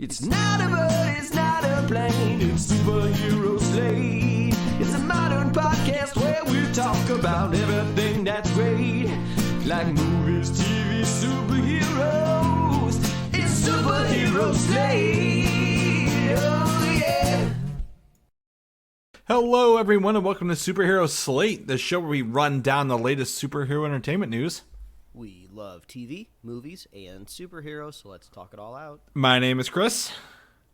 It's not a bird, it's not a plane, it's Superhero Slate. It's a modern podcast where we talk about everything that's great, like movies, TV, superheroes. It's Superhero Slate. Oh yeah. Hello everyone and welcome to Superhero Slate, the show where we run down the latest superhero entertainment news. We love TV, movies, and superheroes, so let's talk it all out. My name is Chris.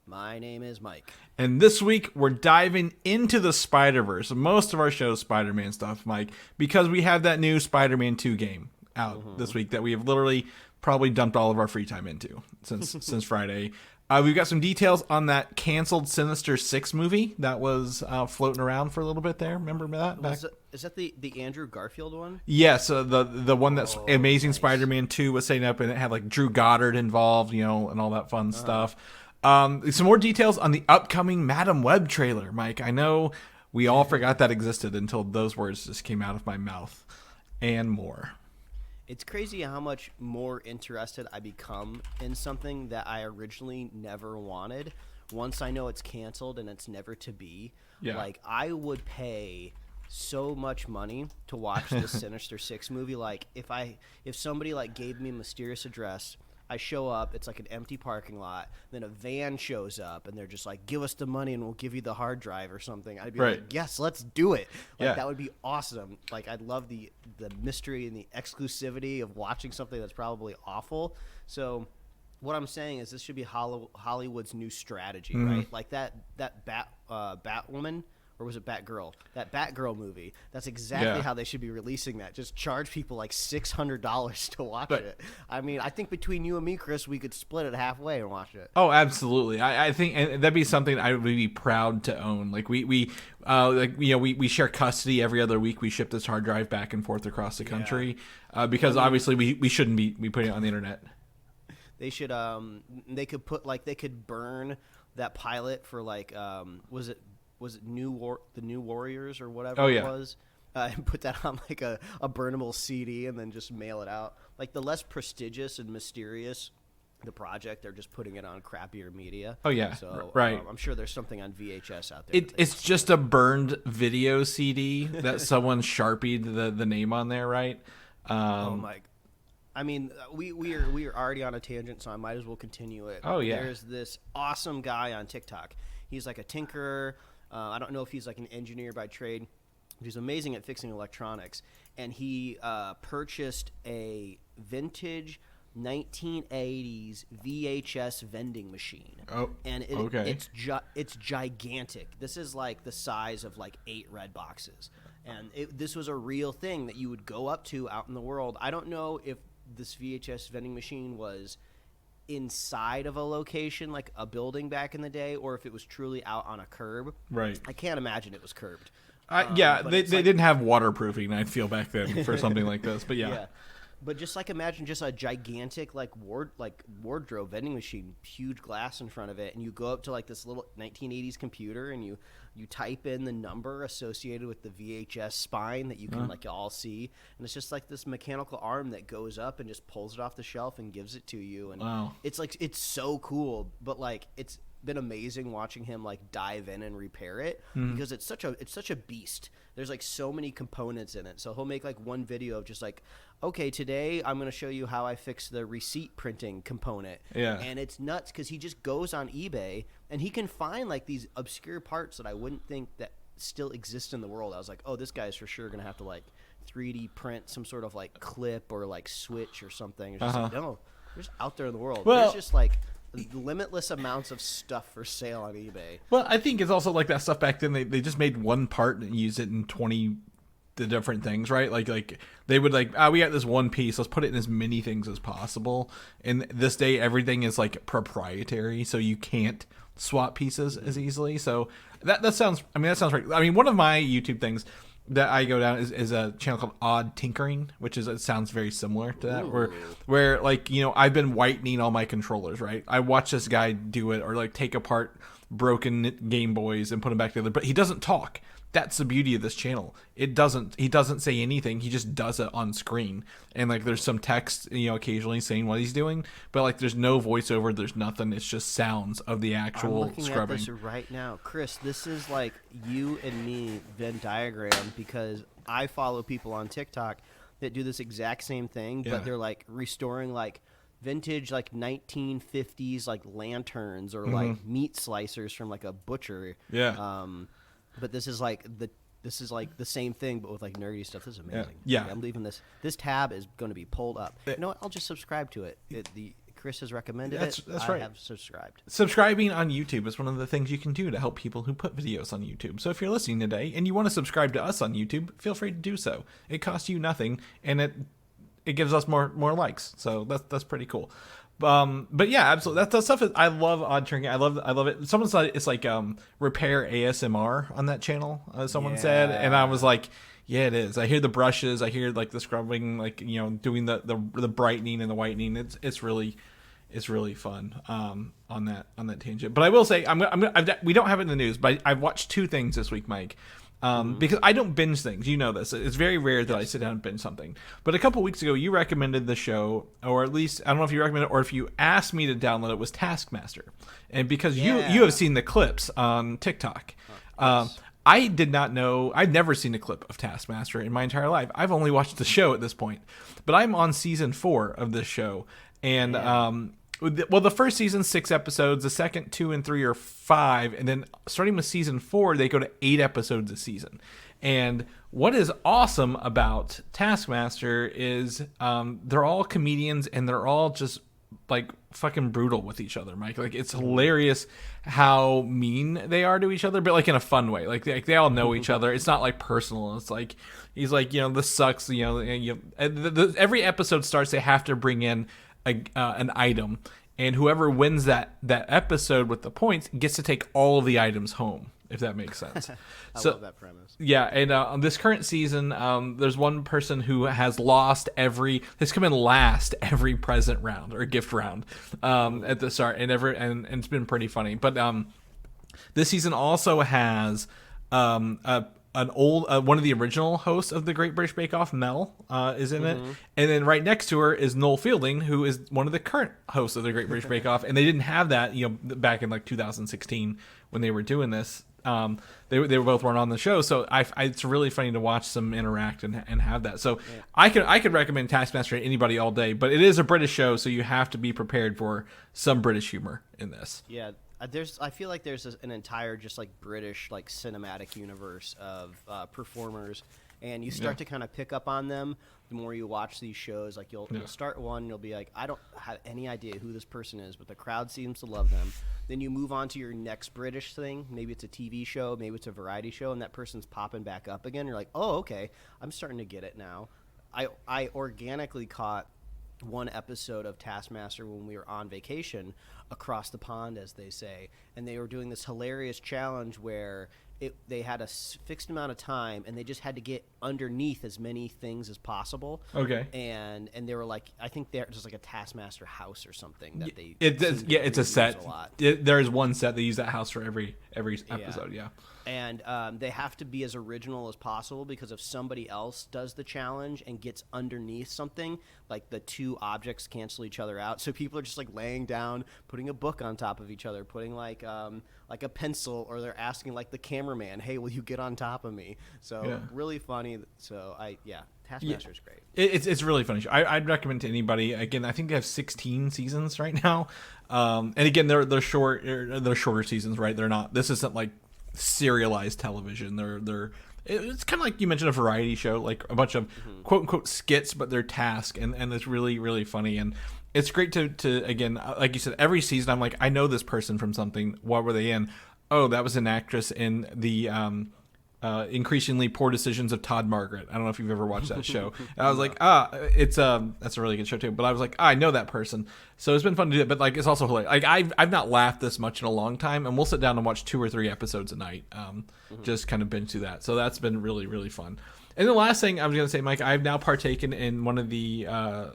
My name is Mike. And this week, we're diving into the Spider-Verse. Most of our show is Spider-Man stuff, Mike, because we have that new Spider-Man 2 game out this week that we have literally probably dumped all of our free time into since Friday. We've got some details on that canceled Sinister Six movie that was floating around for a little bit there. Remember that? Is that the Andrew Garfield one? Yes, the one that's Amazing nice. Spider-Man 2 was setting up, and it had like Drew Goddard involved, and all that fun stuff. Some more details on the upcoming Madam Web trailer, Mike. I know we all forgot that existed until those words just came out of my mouth, and more. It's crazy how much more interested I become in something that I originally never wanted. Once I know it's canceled and it's never to be, like I would pay so much money to watch this Sinister Six movie. Like if somebody like gave me a mysterious address, I show up, it's like an empty parking lot, then a van shows up and they're just like, give us the money and we'll give you the hard drive or something. I'd be like, yes, let's do it. Like that would be awesome. Like I'd love the mystery and the exclusivity of watching something that's probably awful. So what I'm saying is this should be Hollywood's new strategy, right? Like that Batwoman, or was it Batgirl? That Batgirl movie. That's exactly how they should be releasing that. Just charge people like $600 to watch it. I mean, I think between you and me, Chris, we could split it halfway and watch it. Oh, absolutely. I think and that'd be something I would be proud to own. Like we share custody every other week. We ship this hard drive back and forth across the country because obviously we shouldn't be putting it on the internet. They should they could burn that pilot for like was it the New Warriors or whatever it was, and put that on like a burnable CD and then just mail it out. Like the less prestigious and mysterious the project, they're just putting it on crappier media. Oh yeah, so right. I'm sure there's something on VHS out there. It's just a burned video CD that someone sharpied the name on there, right? Oh my. I mean, we are already on a tangent, so I might as well continue it. Oh yeah. There's this awesome guy on TikTok. He's like a tinkerer. I don't know if he's like an engineer by trade. He's amazing at fixing electronics. And he purchased a vintage 1980s VHS vending machine. Oh, and okay. It's gigantic. This is like the size of like 8 red boxes. And this was a real thing that you would go up to out in the world. I don't know if this VHS vending machine was inside of a location like a building back in the day, or if it was truly out on a curb. Right. I can't imagine it was curbed. They didn't have waterproofing, I feel, back then for something like this, but yeah. But just like imagine just a gigantic like wardrobe vending machine, huge glass in front of it, and you go up to like this little 1980s computer and you type in the number associated with the VHS spine that you can like all see, and it's just like this mechanical arm that goes up and just pulls it off the shelf and gives it to you. And it's like it's so cool, but like it's been amazing watching him like dive in and repair it because it's such a beast. There's like so many components in it. So he'll make like one video of just like, okay, today I'm going to show you how I fix the receipt printing component. Yeah. And it's nuts because he just goes on eBay and he can find like these obscure parts that I wouldn't think that still exist in the world. I was like, oh, this guy's for sure going to have to like 3D print some sort of like clip or like switch or something. It's just like, no, they're just out there in the world. Well, there's just like limitless amounts of stuff for sale on eBay. Well, I think it's also like that stuff back then. They just made one part and used it in 20 the different things, right? Like they would like, we got this one piece, let's put it in as many things as possible. And this day, everything is like proprietary, so you can't swap pieces as easily. So that sounds right. I mean, one of my YouTube things that I go down is a channel called Odd Tinkering, which is, it sounds very similar to that. Where like, I've been whitening all my controllers, right? I watch this guy do it, or like take apart broken Game Boys and put them back together, but he doesn't talk. that's the beauty of this channel. He doesn't say anything. He just does it on screen. And like there's some text, occasionally saying what he's doing, but like there's no voiceover, there's nothing. It's just sounds of the actual I'm looking scrubbing. at this right now. Chris, this is like you and me Venn diagram, because I follow people on TikTok that do this exact same thing, but they're like restoring like vintage like 1950s like lanterns or like meat slicers from like a butcher. But this is like the same thing, but with like nerdy stuff. This is amazing. Yeah. Like, I'm leaving this. This tab is going to be pulled up. You know what? I'll just subscribe to it. Chris has recommended That's I right. have subscribed. Subscribing on YouTube is one of the things you can do to help people who put videos on YouTube. So if you're listening today and you want to subscribe to us on YouTube, feel free to do so. It costs you nothing, and it gives us more likes. So that's pretty cool. But yeah, absolutely. That stuff is, I love Odd Trinket. I love it. Someone said it's like repair ASMR on that channel. Someone said, and I was like, yeah, it is. I hear the brushes. I hear like the scrubbing, like doing the brightening and the whitening. It's really fun on that tangent. But I will say, we don't have it in the news, but I've watched two things this week, Mike. Because I don't binge things. You know this. It's very rare that I sit down and binge something. But a couple weeks ago, you recommended the show, or at least, I don't know if you recommended it, or if you asked me to download it, was Taskmaster. And because you have seen the clips on TikTok. I did not know. I'd never seen a clip of Taskmaster in my entire life. I've only watched the show at this point. But I'm on season 4 of this show. And the first season, 6 episodes. The second 2 and 3 are 5, and then starting with season 4, they go to 8 episodes a season. And what is awesome about Taskmaster is they're all comedians, and they're all just like fucking brutal with each other, Mike. Like it's hilarious how mean they are to each other, but like in a fun way. Like they all know each other. It's not like personal. It's like he's like, this sucks. Every episode starts, they have to bring in an item, and whoever wins that episode with the points gets to take all of the items home, if that makes sense. I love that premise. Yeah, and on this current season, there's one person who has has come in last every present round or gift round at the start, and it's been pretty funny. But this season also has an old one of the original hosts of the Great British Bake Off, Mel, is in it, and then right next to her is Noel Fielding, who is one of the current hosts of the Great British Bake Off, and they didn't have that back in like 2016 when they were doing this. They both weren't on the show, so it's really funny to watch them interact and have that. So I could recommend Taskmaster to anybody all day, but it is a British show, so you have to be prepared for some British humor in this. Yeah. I feel like there's an entire just like British like cinematic universe of performers, and you start to kind of pick up on them the more you watch these shows. Like you'll start one, and you'll be like, I don't have any idea who this person is, but the crowd seems to love them. Then you move on to your next British thing. Maybe it's a TV show, maybe it's a variety show, and that person's popping back up again. You're like, oh, okay, I'm starting to get it now. I organically caught one episode of Taskmaster when we were on vacation across the pond, as they say, and they were doing this hilarious challenge where they had a fixed amount of time, and they just had to get underneath as many things as possible. Okay. And they were like, I think there's just like a Taskmaster house or something that they. It's a set. There is one set. They use that house for every episode. Yeah. And they have to be as original as possible, because if somebody else does the challenge and gets underneath something, like the two objects cancel each other out. So people are just like laying down, putting a book on top of each other, putting like a pencil, or they're asking like the cameraman, "Hey, will you get on top of me?" So really funny. So Taskmaster is great. It's really funny show. I'd recommend to anybody. Again, I think they have 16 seasons right now, and again they're shorter seasons, right? They're not. This isn't like serialized television. It's kind of like you mentioned, a variety show, like a bunch of quote unquote skits, but they're task, and it's really, really funny. And it's great to again, like you said, every season I'm like, I know this person from something. What were they in? Oh, that was an actress in the Increasingly Poor Decisions of Todd Margaret. I don't know if you've ever watched that show. And I was like, that's a really good show too. But I was like, I know that person. So it's been fun to do it. But like, it's also hilarious. Like I've not laughed this much in a long time, and we'll sit down and watch 2 or 3 episodes a night. Just kind of binge through that. So that's been really, really fun. And the last thing I was going to say, Mike, I've now partaken in one of the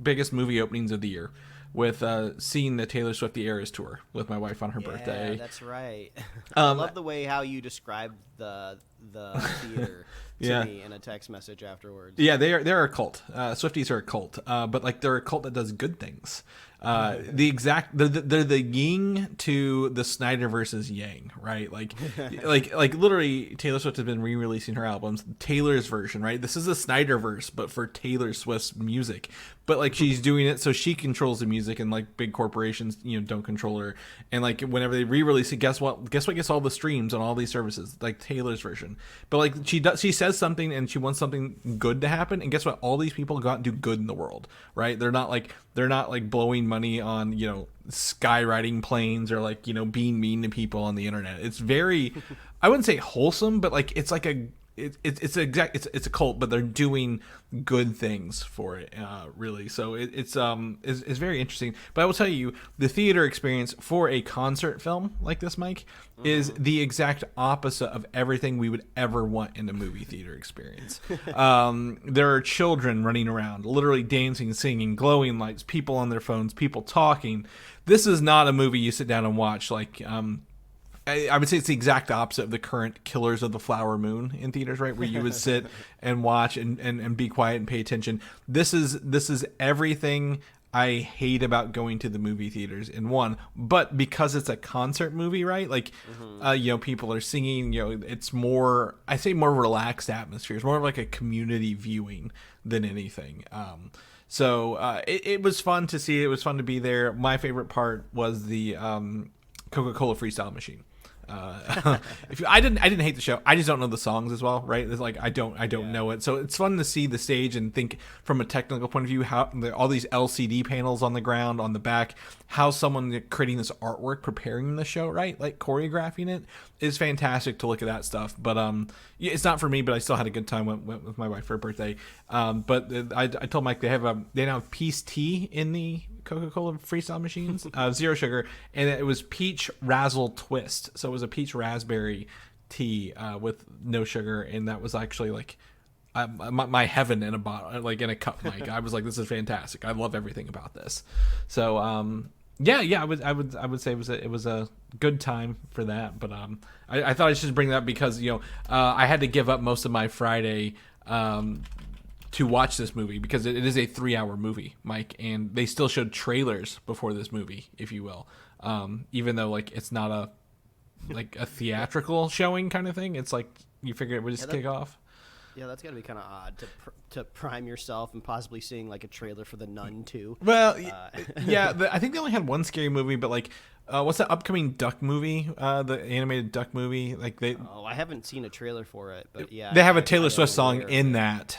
biggest movie openings of the year. with seeing the Taylor Swift The Eras tour with my wife on her birthday. That's right. I love the way how you described the theater to me in a text message afterwards. Yeah, they're a cult. Swifties are a cult, but like they're a cult that does good things. They're the yin to the Snyderverse's yang, right? Like literally, Taylor Swift has been re-releasing her albums, Taylor's version, right? This is a Snyderverse, but for Taylor Swift's music. But like she's doing it so she controls the music, and like big corporations, don't control her. And like whenever they re-release it, guess what gets all the streams on all these services? Like Taylor's version. But like she says something and she wants something good to happen, and guess what? All these people go out and do good in the world, right? They're not like blowing money on skywriting planes or like being mean to people on the internet. It's very, I wouldn't say wholesome, but like it's like it's a cult, but they're doing good things for it, really. So it's very interesting. But I will tell you, the theater experience for a concert film like this, Mike, is the exact opposite of everything we would ever want in a movie theater experience. There are children running around, literally dancing, singing, glowing lights, people on their phones, people talking. This is not a movie you sit down and watch like. I would say it's the exact opposite of the current Killers of the Flower Moon in theaters, right? Where you would sit and watch and be quiet and pay attention. This is everything I hate about going to the movie theaters in one, but because it's a concert movie, right? Like, people are singing, it's more, I say more relaxed atmosphere. It's more of like a community viewing than anything. So it was fun to see. It was fun to be there. My favorite part was the Coca-Cola freestyle machine. I didn't hate the show. I just don't know the songs as well, right? It's like I don't know it. So it's fun to see the stage and think from a technical point of view how all these LCD panels on the ground, on the back, how someone creating this artwork, preparing the show, right? Like choreographing it is fantastic to look at that stuff. But it's not for me. But I still had a good time. Went with my wife for her birthday. But I told Mike they now have peace tea in the Coca-Cola freestyle machines, 0 sugar, and it was peach razzle twist. So it was a peach raspberry tea with no sugar, and that was actually like my heaven in a bottle, like in a cup. Like I was like, this is fantastic. I love everything about this. So I would say it was a good time for that. But I thought I should bring that up because I had to give up most of my Friday. To watch this movie because it is a 3-hour movie, Mike, and they still showed trailers before this movie, if you will. Even though like it's not a theatrical showing kind of thing, it's like you figure it would just kick off. Yeah, that's got to be kind of odd to prime yourself and possibly seeing like a trailer for The Nun too. Well, I think they only had one scary movie, but like. What's that upcoming duck movie? The animated duck movie? Like I haven't seen a trailer for it, but yeah. They have a Taylor Swift song in that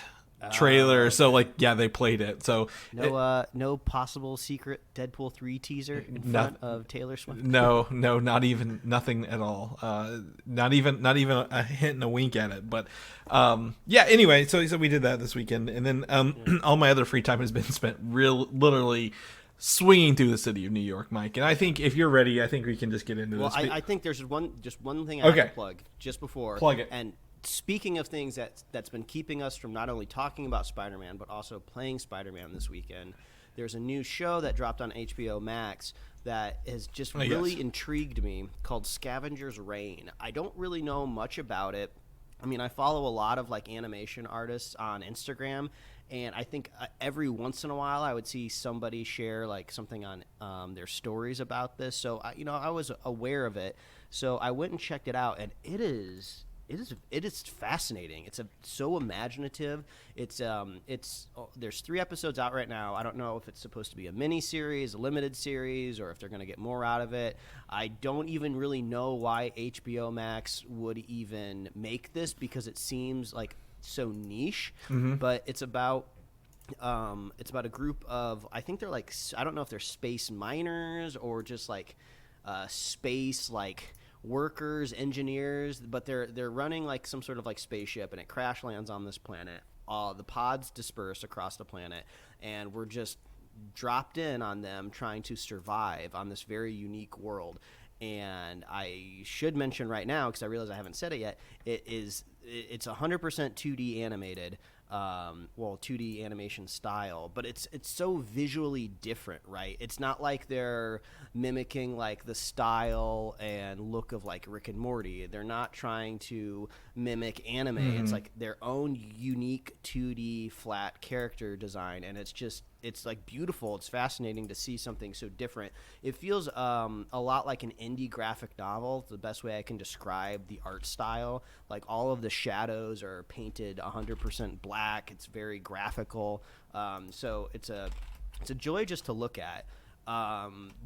trailer, so like they played it. So no possible secret Deadpool 3 teaser in front of Taylor Swift. No, not even nothing at all. Not even a hint and a wink at it. But anyway, so we did that this weekend, and then all my other free time has been spent literally swinging through the city of New York, Mike. And I think if you're ready, I think we can just get into this. I think there's one thing I have to plug just before. Plug it. And speaking of things that's been keeping us from not only talking about Spider-Man, but also playing Spider-Man this weekend, there's a new show that dropped on HBO Max that has just really intrigued me called Scavengers Reign. I don't really know much about it. I mean, I follow a lot of like animation artists on Instagram, and I think every once in a while I would see somebody share like something on their stories about this. So I was aware of it. So I went and checked it out, and it is fascinating. It's so imaginative. There's 3 episodes out right now. I don't know if it's supposed to be a mini series, a limited series, or if they're going to get more out of it. I don't even really know why HBO Max would even make this because it seems like so niche. Mm-hmm. But it's about a group of, I think they're like, I don't know if they're space miners or just like space like workers, engineers, but they're running like some sort of like spaceship, and it crash lands on this planet. The pods disperse across the planet, and we're just dropped in on them trying to survive on this very unique world. And I should mention right now, because I realize I haven't said it yet, it's 100% 2D animated. 2D animation style, but it's so visually different, right? It's not like they're mimicking like the style and look of like Rick and Morty. They're not trying to mimic anime. It's like their own unique 2D flat character design, and it's like beautiful. It's fascinating to see something so different. It feels a lot like an indie graphic novel. It's the best way I can describe the art style. Like all of the shadows are painted 100% black. It's very graphical. So it's a joy just to look at.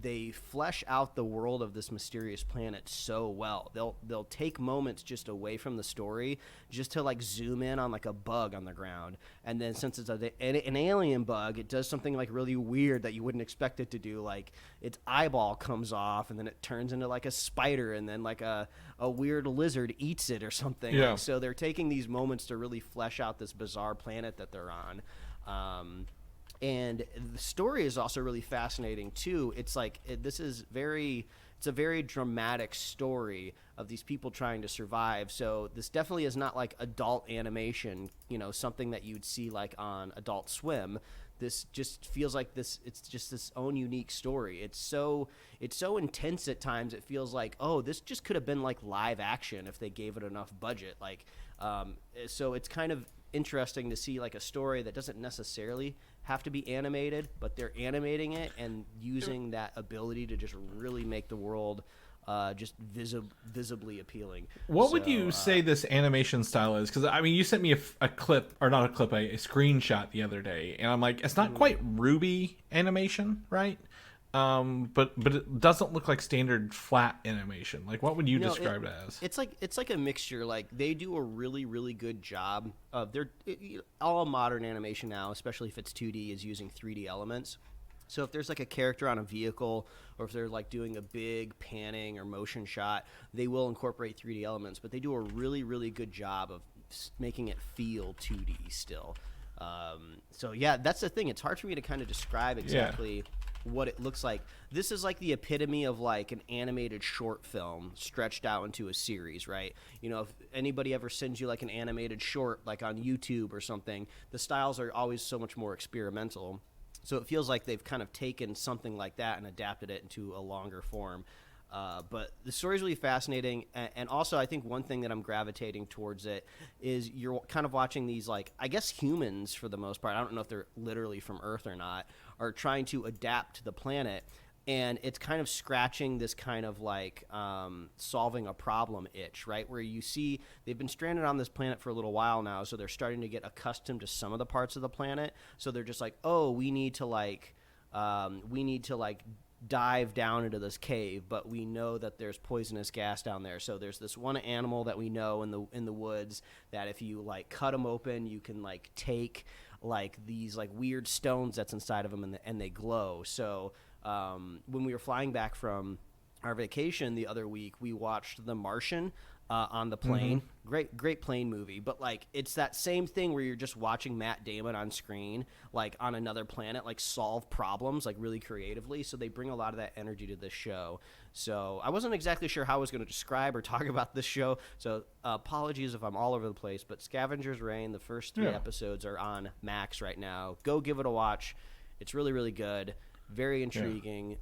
They flesh out the world of this mysterious planet so well. They'll take moments just away from the story just to like zoom in on like a bug on the ground, and then since it's an alien bug, it does something like really weird that you wouldn't expect it to do. Like its eyeball comes off, and then it turns into like a spider, and then like a weird lizard eats it or something. Yeah. Like, so they're taking these moments to really flesh out this bizarre planet that they're on. And the story is also really fascinating too. It's like it's a very dramatic story of these people trying to survive. So this definitely is not like adult animation, something that you'd see like on Adult Swim. This just feels like it's just this own unique story. It's so intense at times. It feels like, oh, this just could have been like live action if they gave it enough budget. Like, so it's kind of interesting to see like a story that doesn't necessarily have to be animated, but they're animating it and using that ability to just really make the world just visibly appealing. What would you say this animation style is? Because I mean, you sent me a clip, or not a clip, a screenshot the other day, and I'm like, it's not quite Ruby animation, right? But it doesn't look like standard flat animation. Like, what would you describe it as? It's like a mixture. Like, they do a really, really good job of all modern animation now, especially if it's 2D, is using 3D elements. So if there's like a character on a vehicle, or if they're like doing a big panning or motion shot, they will incorporate 3D elements, but they do a really, really good job of making it feel 2D still. So yeah, that's the thing. It's hard for me to kind of describe exactly what it looks like. This is like the epitome of like an animated short film stretched out into a series, right? If anybody ever sends you like an animated short like on YouTube or something, the styles are always so much more experimental. So it feels like they've kind of taken something like that and adapted it into a longer form. But the story is really fascinating. And also, I think one thing that I'm gravitating towards it is you're kind of watching these, like, I guess humans for the most part, I don't know if they're literally from Earth or not, are trying to adapt to the planet. And it's kind of scratching this kind of like solving a problem itch, right? Where you see they've been stranded on this planet for a little while now, so they're starting to get accustomed to some of the parts of the planet. So they're just like, oh, we need to dive down into this cave, but we know that there's poisonous gas down there. So there's this one animal that we know in the woods that if you like cut them open, you can like take like these like weird stones that's inside of them, and they glow. So when we were flying back from our vacation the other week, we watched The Martian on the plane. Great plane movie. But like, it's that same thing where you're just watching Matt Damon on screen, like on another planet, like solve problems like really creatively. So they bring a lot of that energy to this show. So I wasn't exactly sure how I was going to describe or talk about this show. So apologies if I'm all over the place, but Scavengers Reign, the first 3 episodes are on Max right now. Go give it a watch. It's really, really good. Very intriguing.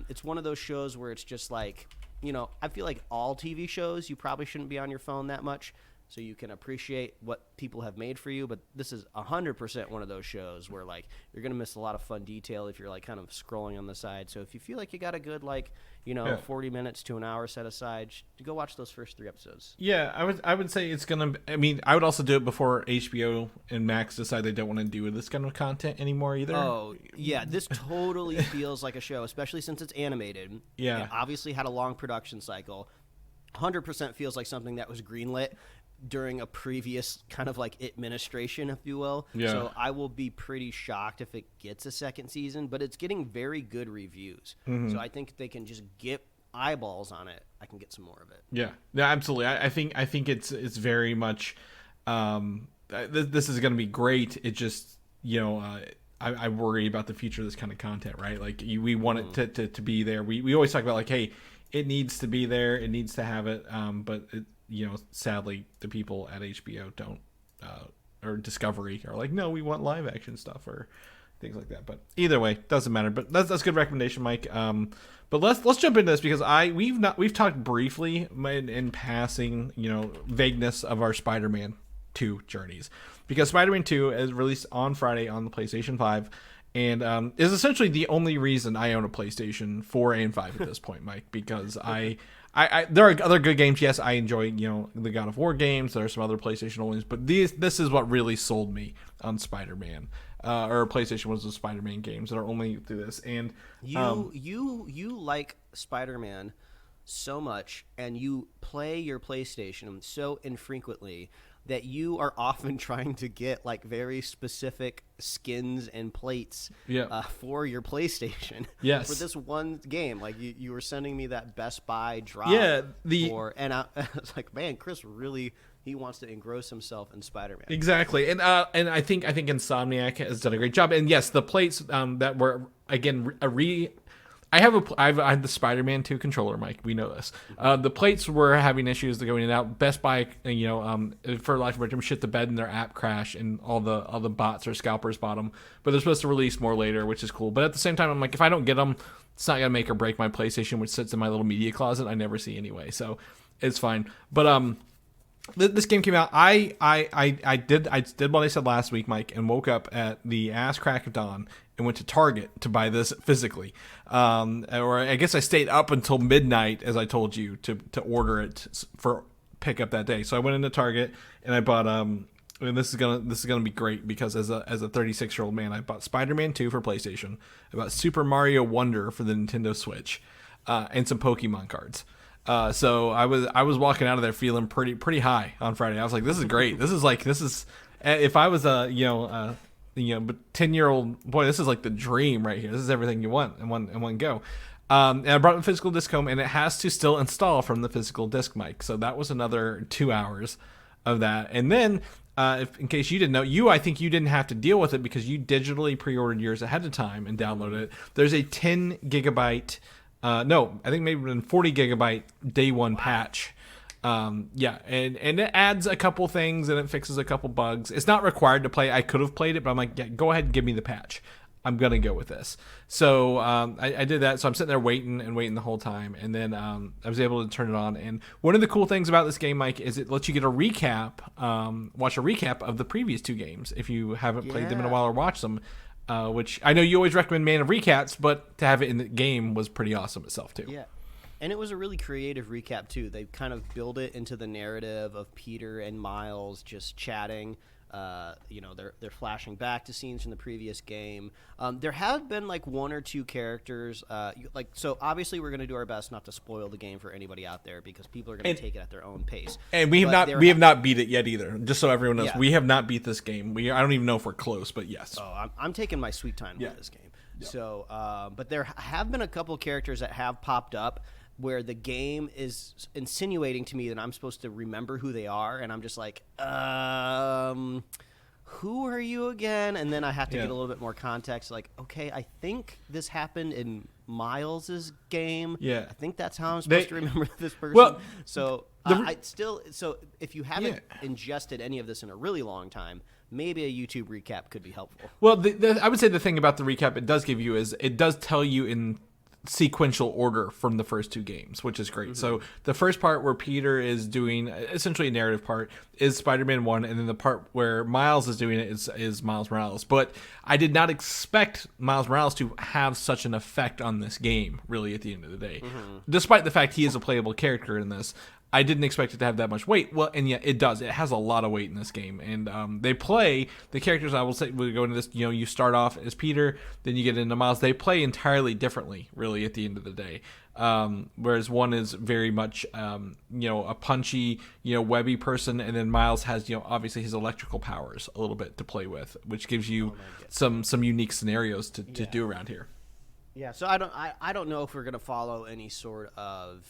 It's one of those shows where it's just like, I feel like all TV shows, you probably shouldn't be on your phone that much, so you can appreciate what people have made for you. But this is 100% one of those shows where like you're gonna miss a lot of fun detail if you're like kind of scrolling on the side. So if you feel like you got a good 40 minutes to an hour set aside, go watch those first 3 episodes. Yeah, I would say it's gonna. I mean, I would also do it before HBO and Max decide they don't want to do this kind of content anymore either. Oh yeah, this totally feels like a show, especially since it's animated. Yeah, it obviously had a long production cycle. 100% feels like something that was greenlit during a previous kind of like administration, if you will. Yeah. So I will be pretty shocked if it gets a second season, but it's getting very good reviews. So I think if they can just get eyeballs on it, I can get some more of it. Yeah, absolutely. I think it's very much. This is going to be great. It just I worry about the future of this kind of content, right? Like we want it to be there. We always talk about like, hey, it needs to be there. It needs to have it. But it, sadly, the people at HBO don't or Discovery are like, no, we want live action stuff or things like that. But either way, doesn't matter. But that's a good recommendation, Mike. But let's jump into this because we've talked briefly in passing, vagueness of our Spider-Man 2 journeys, because Spider-Man 2 is released on Friday on the PlayStation 5 and is essentially the only reason I own a PlayStation 4 and 5 at this point, Mike, because I there are other good games. Yes, I enjoy, the God of War games. There are some other PlayStation onlys, but this is what really sold me on Spider-Man. Or PlayStation was the Spider-Man games that are only through this. And you like Spider-Man so much, and you play your PlayStation so infrequently that you are often trying to get like very specific skins and plates for your PlayStation. Yes. For this one game. Like you were sending me that Best Buy drop. Yeah. And I was like, man, Chris really, he wants to engross himself in Spider-Man. Exactly. And I think Insomniac has done a great job. And yes, the plates that were, again, I have the Spider-Man 2 controller, Mike. We know this. The plates were having issues going in and out. Best Buy, for life of them, shit the bed in their app crash, and all the bots or scalpers bought them. But they're supposed to release more later, which is cool. But at the same time, I'm like, if I don't get them, it's not gonna make or break my PlayStation, which sits in my little media closet I never see anyway. So it's fine. But this game came out. I did what I said last week, Mike, and woke up at the ass crack of dawn and went to Target to buy this physically. Or I guess I stayed up until midnight, as I told you, to order it for pickup that day. So I went into Target and I bought and this is gonna be great because as a 36-year-old man, I bought Spider-Man 2 for PlayStation, I bought Super Mario Wonder for the Nintendo Switch, and some Pokemon cards. So I was walking out of there feeling pretty high on Friday. I was like, this is great. This is if I was a 10-year-old boy, this is like the dream right here. This is everything you want in one go. And I brought the physical disc home, and it has to still install from the physical disc, Mike. So that was another 2 hours of that. And then, in case you didn't know, I think you didn't have to deal with it because you digitally pre-ordered yours ahead of time and downloaded it. There's a 10 gigabyte. No, I think maybe a 40 gigabyte day one patch. And it adds a couple things and it fixes a couple bugs. It's not required to play. I could have played it, but I'm like, yeah, go ahead and give me the patch. I'm gonna go with this. So I did that. So I'm sitting there waiting the whole time, and then I was able to turn it on. And one of the cool things about this game, Mike, is it lets you get a recap, watch a recap of the previous two games if you haven't played them in a while or watched them. Which I know you always recommend Man of Recaps, but to have it in the game was pretty awesome itself too. Yeah, and it was a really creative recap too. They kind of build it into the narrative of Peter and Miles just chatting. They're flashing back to scenes from the previous game. There have been like one or two characters, so obviously we're going to do our best not to spoil the game for anybody out there because people are going to take it at their own pace. And we have not beat it yet either. Just so everyone knows, we have not beat this game. I don't even know if we're close, but yes. Oh, I'm taking my sweet time with this game. Yeah. So, but there have been a couple characters that have popped up where the game is insinuating to me that I'm supposed to remember who they are, and I'm just like, who are you again? And then I have to get a little bit more context, like, okay, I think this happened in Miles's game. Yeah. I think that's how I'm supposed to remember this person. Well, so if you haven't ingested any of this in a really long time, maybe a YouTube recap could be helpful. Well, I would say the thing about the recap it does give you is it does tell you in sequential order from the first two games, which is great. Mm-hmm. So the first part where Peter is doing essentially a narrative part is Spider-Man 1, and then the part where Miles is doing it is Miles Morales. But I did not expect Miles Morales to have such an effect on this game, really, at the end of the day. Mm-hmm. Despite the fact he is a playable character in this, I didn't expect it to have that much weight. Well, and yet it does. It has a lot of weight in this game. And they play, the characters, I will say, we go into this, you start off as Peter, then you get into Miles. They play entirely differently, really, at the end of the day. Whereas one is very much, a punchy, webby person. And then Miles has, obviously his electrical powers a little bit to play with, which gives you some unique scenarios to do around here. Yeah, so I don't know if we're going to follow any sort of,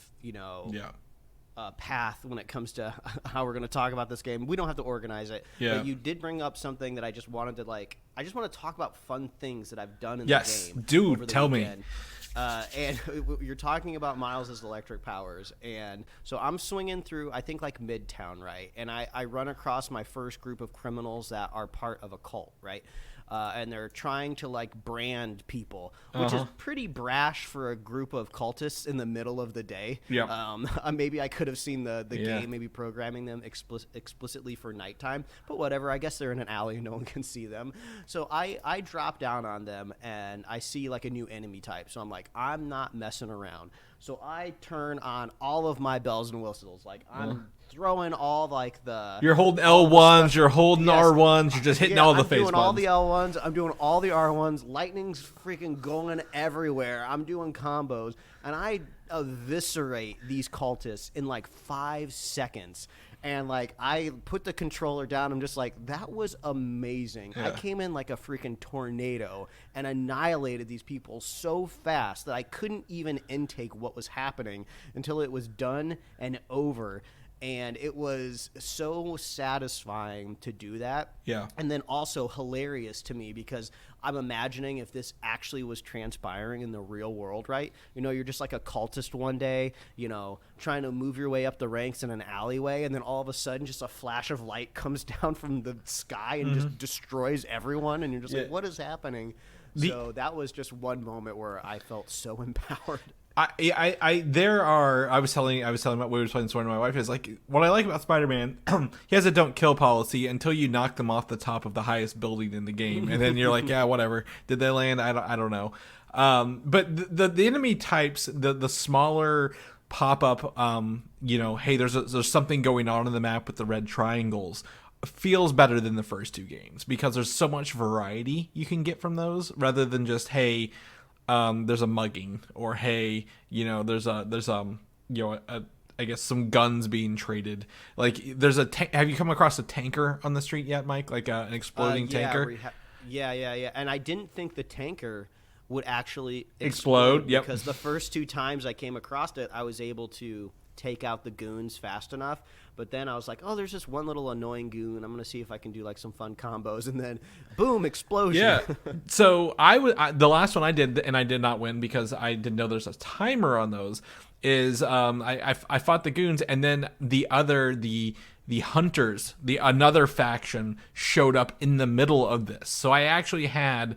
path when it comes to how we're going to talk about this game. We don't have to organize it. Yeah. But you did bring up something that I just wanted to I just want to talk about fun things that I've done in the game. Dude, tell me. And you're talking about Miles' electric powers, and so I'm swinging through, I think, like Midtown, right? And I run across my first group of criminals that are part of a cult, right? And they're trying to like brand people, which is pretty brash for a group of cultists in the middle of the day. Yeah. Maybe I could have seen the game, maybe programming them explicitly for nighttime, but whatever. I guess they're in an alley and no one can see them. So I drop down on them and I see like a new enemy type. So I'm like, I'm not messing around. So I turn on all of my bells and whistles. Like I'm throwing all like the... You're holding L1s, you're holding R1s, you're just hitting all the face buttons. I'm doing all the L1s, I'm doing all the R1s. Lightning's freaking going everywhere. I'm doing combos. And I eviscerate these cultists in like 5 seconds. And like I put the controller down. I'm just like, that was amazing. Yeah. I came in like a freaking tornado and annihilated these people so fast that I couldn't even intake what was happening until it was done and over. And it was so satisfying to do that. Yeah. And then also hilarious to me because I'm imagining if this actually was transpiring in the real world, right? You know, you're just like a cultist one day, you know, trying to move your way up the ranks in an alleyway, and then all of a sudden just a flash of light comes down from the sky and just destroys everyone, and you're just like, what is happening? So that was just one moment where I felt so empowered. I was telling about we were playing this one to my wife is like what I like about Spider-Man. He has a don't kill policy until you knock them off the top of the highest building in the game, and then you're like, yeah, whatever. Did they land? I don't know. But the enemy types, the smaller pop up, you know, hey, there's something going on in the map with the red triangles, feels better than the first two games because there's so much variety you can get from those rather than just hey. There's a mugging, or hey, you know, there's I guess some guns being traded. Like there's have you come across a tanker on the street yet, Mike? Like an exploding tanker? Yeah. And I didn't think the tanker would actually explode. Yep. Because the first 2 times I came across it, I was able to take out the goons fast enough. But then I was like, oh, there's just one little annoying goon. I'm going to see if I can do like some fun combos. And then, boom, explosion. Yeah. So the last one I did, and I did not win because I didn't know there's a timer on those, is I fought the goons, and then the hunters, another faction, showed up in the middle of this. So I actually had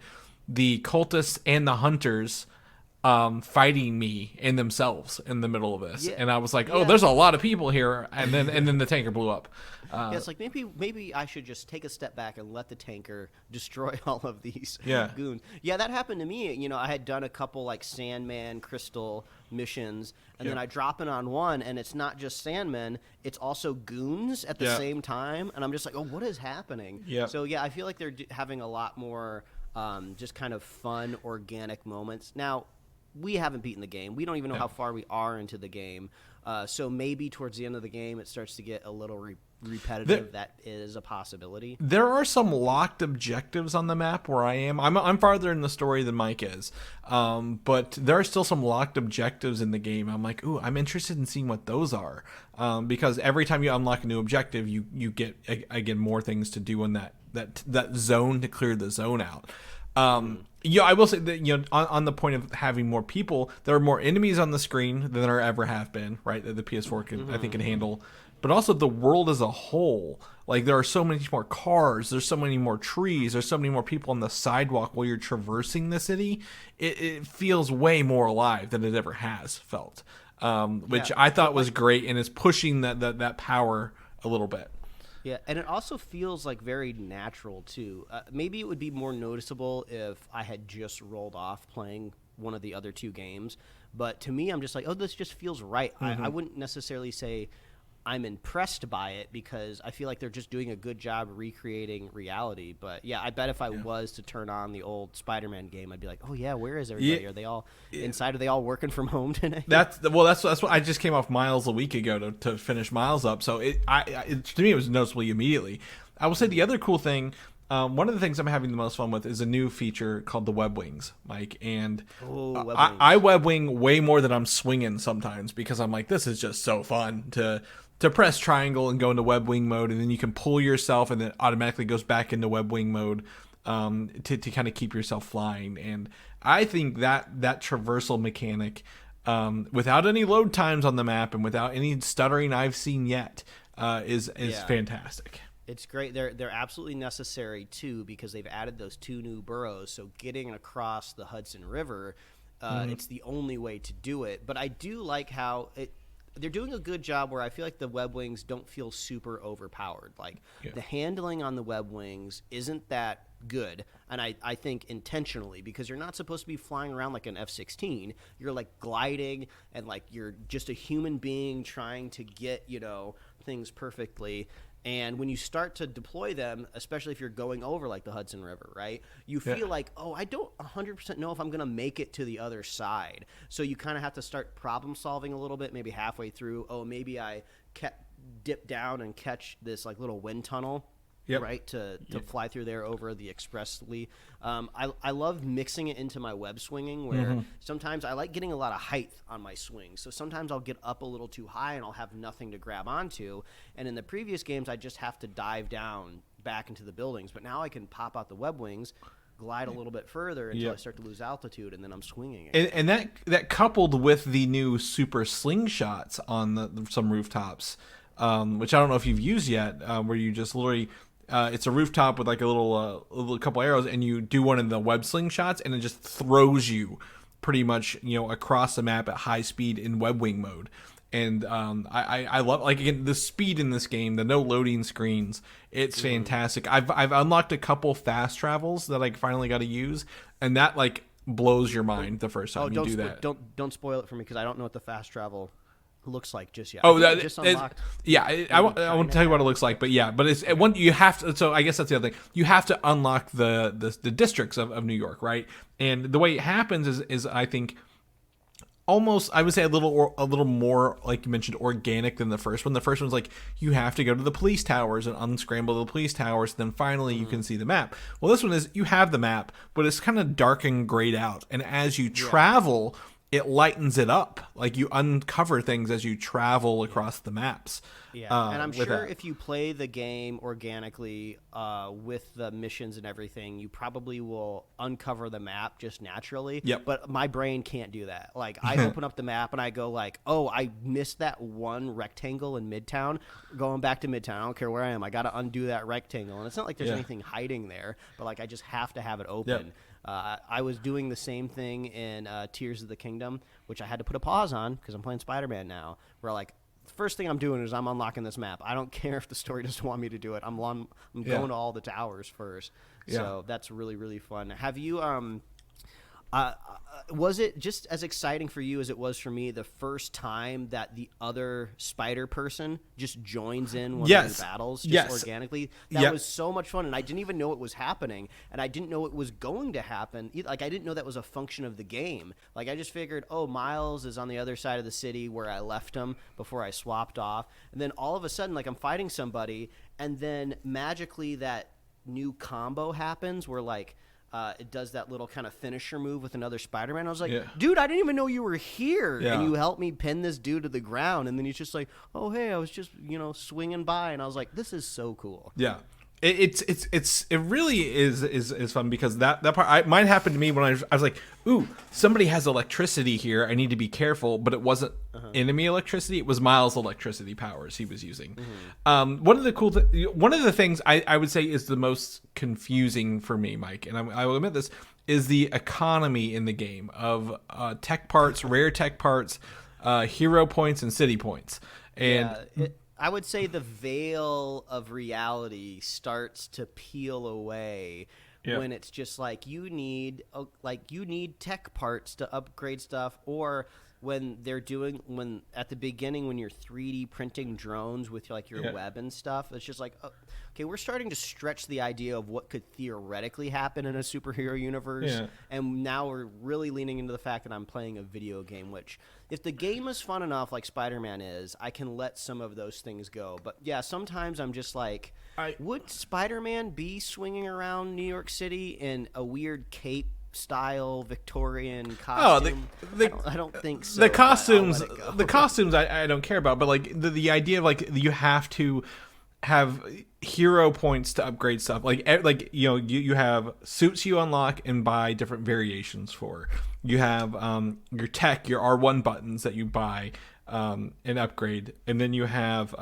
the cultists and the hunters fighting me in themselves in the middle of this, and I was like, "Oh, there's a lot of people here," and then the tanker blew up. It's like maybe I should just take a step back and let the tanker destroy all of these goons. Yeah, that happened to me. You know, I had done a couple like Sandman, Crystal missions, and then I drop in on one, and it's not just Sandman; it's also goons at the same time, and I'm just like, "Oh, what is happening?" Yeah. So yeah, I feel like they're having a lot more just kind of fun, organic moments now. We haven't beaten the game. We don't even know how far we are into the game. So maybe towards the end of the game, it starts to get a little repetitive. That is a possibility. There are some locked objectives on the map where I am. I'm farther in the story than Mike is. But there are still some locked objectives in the game. I'm like, ooh, I'm interested in seeing what those are. Because every time you unlock a new objective, you get, again, more things to do in that zone to clear the zone out. Yeah, I will say that, you know, on the point of having more people, there are more enemies on the screen than there ever have been, right? That the PS4 I think can handle. But also the world as a whole, like there are so many more cars, there's so many more trees, there's so many more people on the sidewalk while you're traversing the city. It feels way more alive than it ever has felt, which I thought was great, and is pushing that power a little bit. Yeah, and it also feels like very natural too. Maybe it would be more noticeable if I had just rolled off playing one of the other 2 games. But to me, I'm just like, oh, this just feels right. I wouldn't necessarily say I'm impressed by it because I feel like they're just doing a good job recreating reality. But yeah, I bet if I was to turn on the old Spider-Man game, I'd be like, oh yeah, where is everybody? Yeah. Are they all inside? Are they all working from home today? That's what I just came off Miles a week ago to finish Miles up. So to me, it was noticeable immediately. I will say the other cool thing, one of the things I'm having the most fun with is a new feature called the web wings, Mike. And I web wing way more than I'm swinging sometimes because I'm like, this is just so fun to press triangle and go into web wing mode, and then you can pull yourself, and then it automatically goes back into web wing mode to kind of keep yourself flying. And I think that traversal mechanic, without any load times on the map and without any stuttering I've seen yet, is fantastic. It's great. They're absolutely necessary too, because they've added those 2 new boroughs. So getting across the Hudson River, it's the only way to do it. But I do like how they're doing a good job where I feel like the web wings don't feel super overpowered. Like the handling on the web wings isn't that good, and I think intentionally, because you're not supposed to be flying around like an F-16. You're like gliding, and like you're just a human being trying to get things perfectly. And when you start to deploy them, especially if you're going over like the Hudson River, right, you feel like, oh, I don't 100% know if I'm going to make it to the other side. So you kind of have to start problem solving a little bit, maybe halfway through. Oh, maybe I dip down and catch this like little wind tunnel. Right, to fly through there over the expressly. I love mixing it into my web swinging, where sometimes I like getting a lot of height on my swing. So sometimes I'll get up a little too high and I'll have nothing to grab onto. And in the previous games, I just have to dive down back into the buildings. But now I can pop out the web wings, glide a little bit further until I start to lose altitude, and then I'm swinging again. And that coupled with the new super slingshots on some rooftops, which I don't know if you've used yet, where you just literally... it's a rooftop with like a little couple arrows, and you do one of the web slingshots, and it just throws you pretty much across the map at high speed in web wing mode. And I love, like, again, the speed in this game, the no loading screens. It's fantastic. I've unlocked a couple fast travels that I finally got to use, and that like blows your mind the first time you do that. Don't spoil it for me, because I don't know what the fast travel looks like just yet. Oh, that just unlocked. I won't tell you what it looks like, but it's you have to. So I guess that's the other thing. You have to unlock the districts of New York, right? And the way it happens is I think almost, I would say, a little more, like you mentioned, organic than the first one. The first one's like you have to go to the police towers and unscramble the police towers, and then finally you can see the map. Well, this one is you have the map, but it's kind of dark and grayed out, and as you travel, it lightens it up. Like you uncover things as you travel across the maps. And I'm sure if you play the game organically with the missions and everything, you probably will uncover the map just naturally. But my brain can't do that. Like I open up the map and I go like, oh, I missed that one rectangle in Midtown. Going back to Midtown, I don't care where I am. I got to undo that rectangle. And it's not like there's anything hiding there, but like I just have to have it open. I was doing the same thing in Tears of the Kingdom, which I had to put a pause on because I'm playing Spider-Man now, where like the first thing I'm doing is I'm unlocking this map. I don't care if the story doesn't want me to do it. I'm going to all the towers first. So that's really, really fun. Have you was it just as exciting for you as it was for me the first time that the other spider person just joins in one of the battles just organically? That was so much fun, and I didn't even know it was happening, and I didn't know it was going to happen. Like I didn't know that was a function of the game. Like I just figured, oh, Miles is on the other side of the city where I left him before I swapped off, and then all of a sudden, like I'm fighting somebody, and then magically that new combo happens where like it does that little kind of finisher move with another Spider-Man. I was like, dude, I didn't even know you were here. And you helped me pin this dude to the ground. And then he's just like, oh, hey, I was just, swinging by. And I was like, this is so cool. Yeah. It really is fun, because that part mine happened to me when I was like, ooh, somebody has electricity here, I need to be careful, but it wasn't enemy electricity, it was Miles' electricity powers he was using. One of the things I would say is the most confusing for me, Mike, and I will admit this, is the economy in the game of tech parts, rare tech parts, hero points, and city points. And I would say the veil of reality starts to peel away when it's just like you need tech parts to upgrade stuff, or when at the beginning when you're 3D printing drones with like your web and stuff. It's just like, okay, we're starting to stretch the idea of what could theoretically happen in a superhero universe, and now we're really leaning into the fact that I'm playing a video game, which if the game is fun enough like Spider-Man is, I can let some of those things go. But yeah, sometimes I'm just like, would Spider-Man be swinging around New York City in a weird cape style Victorian costume? I don't think so. The costumes I don't care about, but like the idea of like you have to have hero points to upgrade stuff. Like you have suits you unlock and buy different variations for. You have your tech, your R1 buttons that you buy and upgrade, and then you have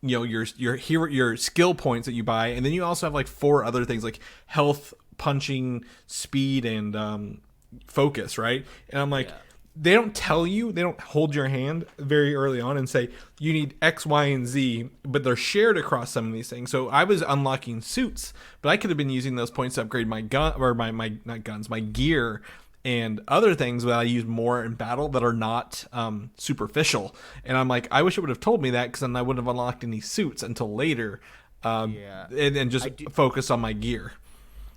your hero, your skill points that you buy, and then you also have like 4 other things like health, punching, speed, and focus, right? And I'm like, they don't tell you, they don't hold your hand very early on and say you need X, Y, and Z, but they're shared across some of these things. So I was unlocking suits, but I could have been using those points to upgrade my gun, or my not guns, my gear and other things that I use more in battle that are not superficial. And I'm like, I wish it would have told me that, because then I wouldn't have unlocked any suits until later, and just focus on my gear.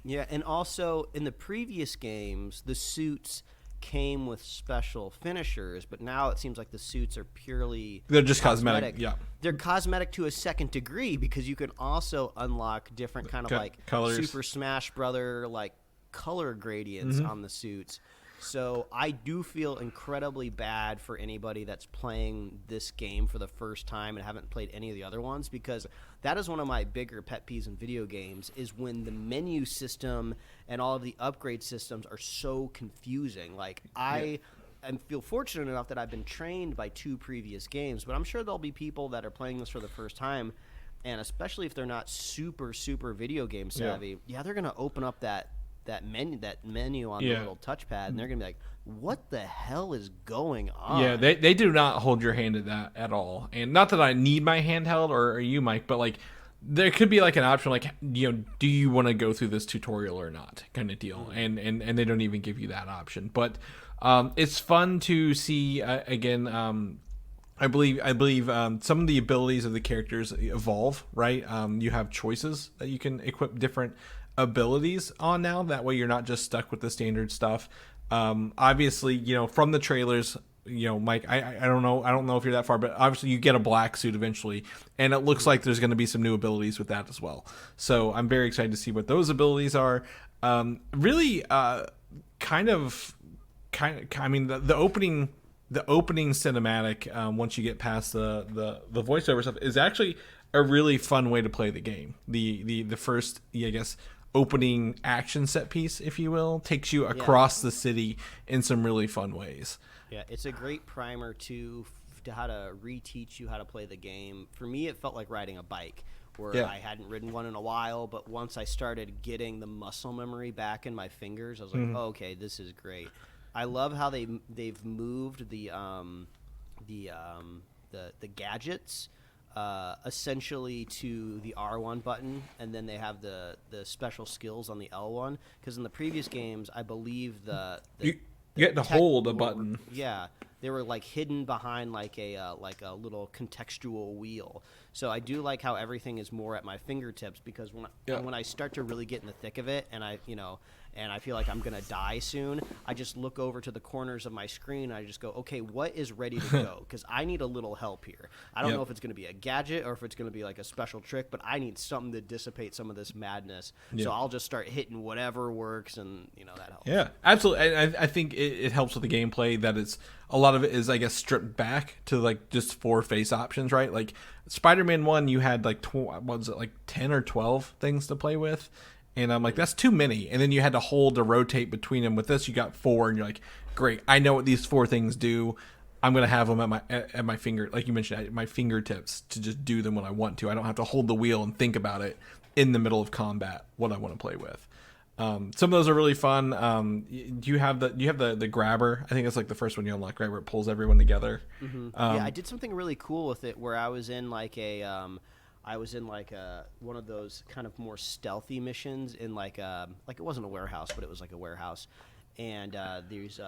Yeah, and also in the previous games, the suits came with special finishers, but now it seems like the suits are purely they're just cosmetic. Yeah, they're cosmetic to a second degree, because you can also unlock different kind of like colors. Super Smash Brother like color gradients on the suits. So I do feel incredibly bad for anybody that's playing this game for the first time and haven't played any of the other ones, because that is one of my bigger pet peeves in video games, is when the menu system and all of the upgrade systems are so confusing. Like I feel fortunate enough that I've been trained by 2 previous games, but I'm sure there'll be people that are playing this for the first time, and especially if they're not super video game savvy, they're going to open up that menu on the little touchpad, and they're gonna be like, what the hell is going on? Yeah, they do not hold your hand at that at all. And not that I need my hand held, or you, Mike, but like there could be like an option, like, do you want to go through this tutorial or not, kind of deal. And they don't even give you that option. But it's fun to see again. I believe some of the abilities of the characters evolve, right? You have choices that you can equip different abilities on now. That way you're not just stuck with the standard stuff. Obviously, from the trailers, Mike, I don't know if you're that far, but obviously you get a black suit eventually, and it looks like there's going to be some new abilities with that as well. So I'm very excited to see what those abilities are. Really, I mean, the opening cinematic, once you get past the voiceover stuff, is actually a really fun way to play the game. The first, I guess, opening action set piece, if you will, takes you across the city in some really fun ways. Yeah, it's a great primer to how to reteach you how to play the game. For me, it felt like riding a bike, where I hadn't ridden one in a while, but once I started getting the muscle memory back in my fingers, I was like, oh, okay, this is great. I love how they've moved the gadgets essentially to the R1 button, and then they have the special skills on the L1, because in the previous games, I believe you get to hold a button. Yeah, they were like hidden behind like a little contextual wheel. So I do like how everything is more at my fingertips, because when I start to really get in the thick of it, and I feel like I'm going to die soon, I just look over to the corners of my screen, and I just go, okay, what is ready to go? Because I need a little help here. I don't know if it's going to be a gadget or if it's going to be like a special trick, but I need something to dissipate some of this madness. So I'll just start hitting whatever works, and that helps. Yeah, absolutely. I think it helps with the gameplay that a lot of it is, I guess, stripped back to like just 4 face options, right? Like Spider-Man 1, you had like 10 or 12 things to play with. And I'm like, that's too many. And then you had to hold or rotate between them. With this, you got 4, and you're like, great, I know what these 4 things do. I'm gonna have them at my finger, like you mentioned, at my fingertips, to just do them when I want to. I don't have to hold the wheel and think about it in the middle of combat what I want to play with. Some of those are really fun. You have the grabber. I think it's like the first one you unlock, right, where it pulls everyone together. I did something really cool with it, where I was in like one of those kind of more stealthy missions in like it wasn't a warehouse, but it was like a warehouse, and these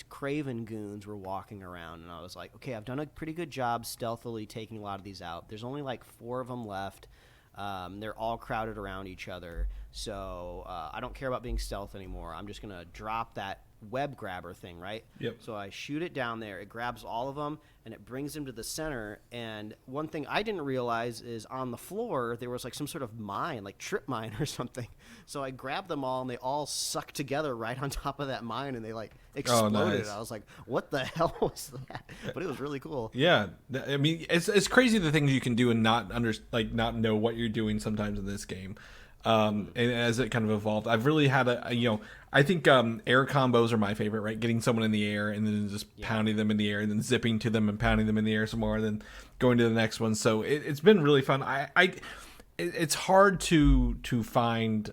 Kraven goons were walking around, and I was like, okay, I've done a pretty good job stealthily taking a lot of these out. There's only like 4 of them left. They're all crowded around each other, so I don't care about being stealth anymore. I'm just gonna drop that web grabber thing, right? Yep. So I shoot it down there. It grabs all of them, and it brings them to the center. And one thing I didn't realize is on the floor there was like some sort of mine, like trip mine or something. So I grabbed them all, and they all sucked together right on top of that mine, and they like exploded. Oh, nice. I was like, "What the hell was that?" But it was really cool. Yeah, I mean, it's crazy the things you can do and not not know what you're doing sometimes in this game. And as it kind of evolved, I've really had I think air combos are my favorite, right? Getting someone in the air and then just pounding them in the air and then zipping to them and pounding them in the air some more and then going to the next one. So it's been really fun. It's hard to find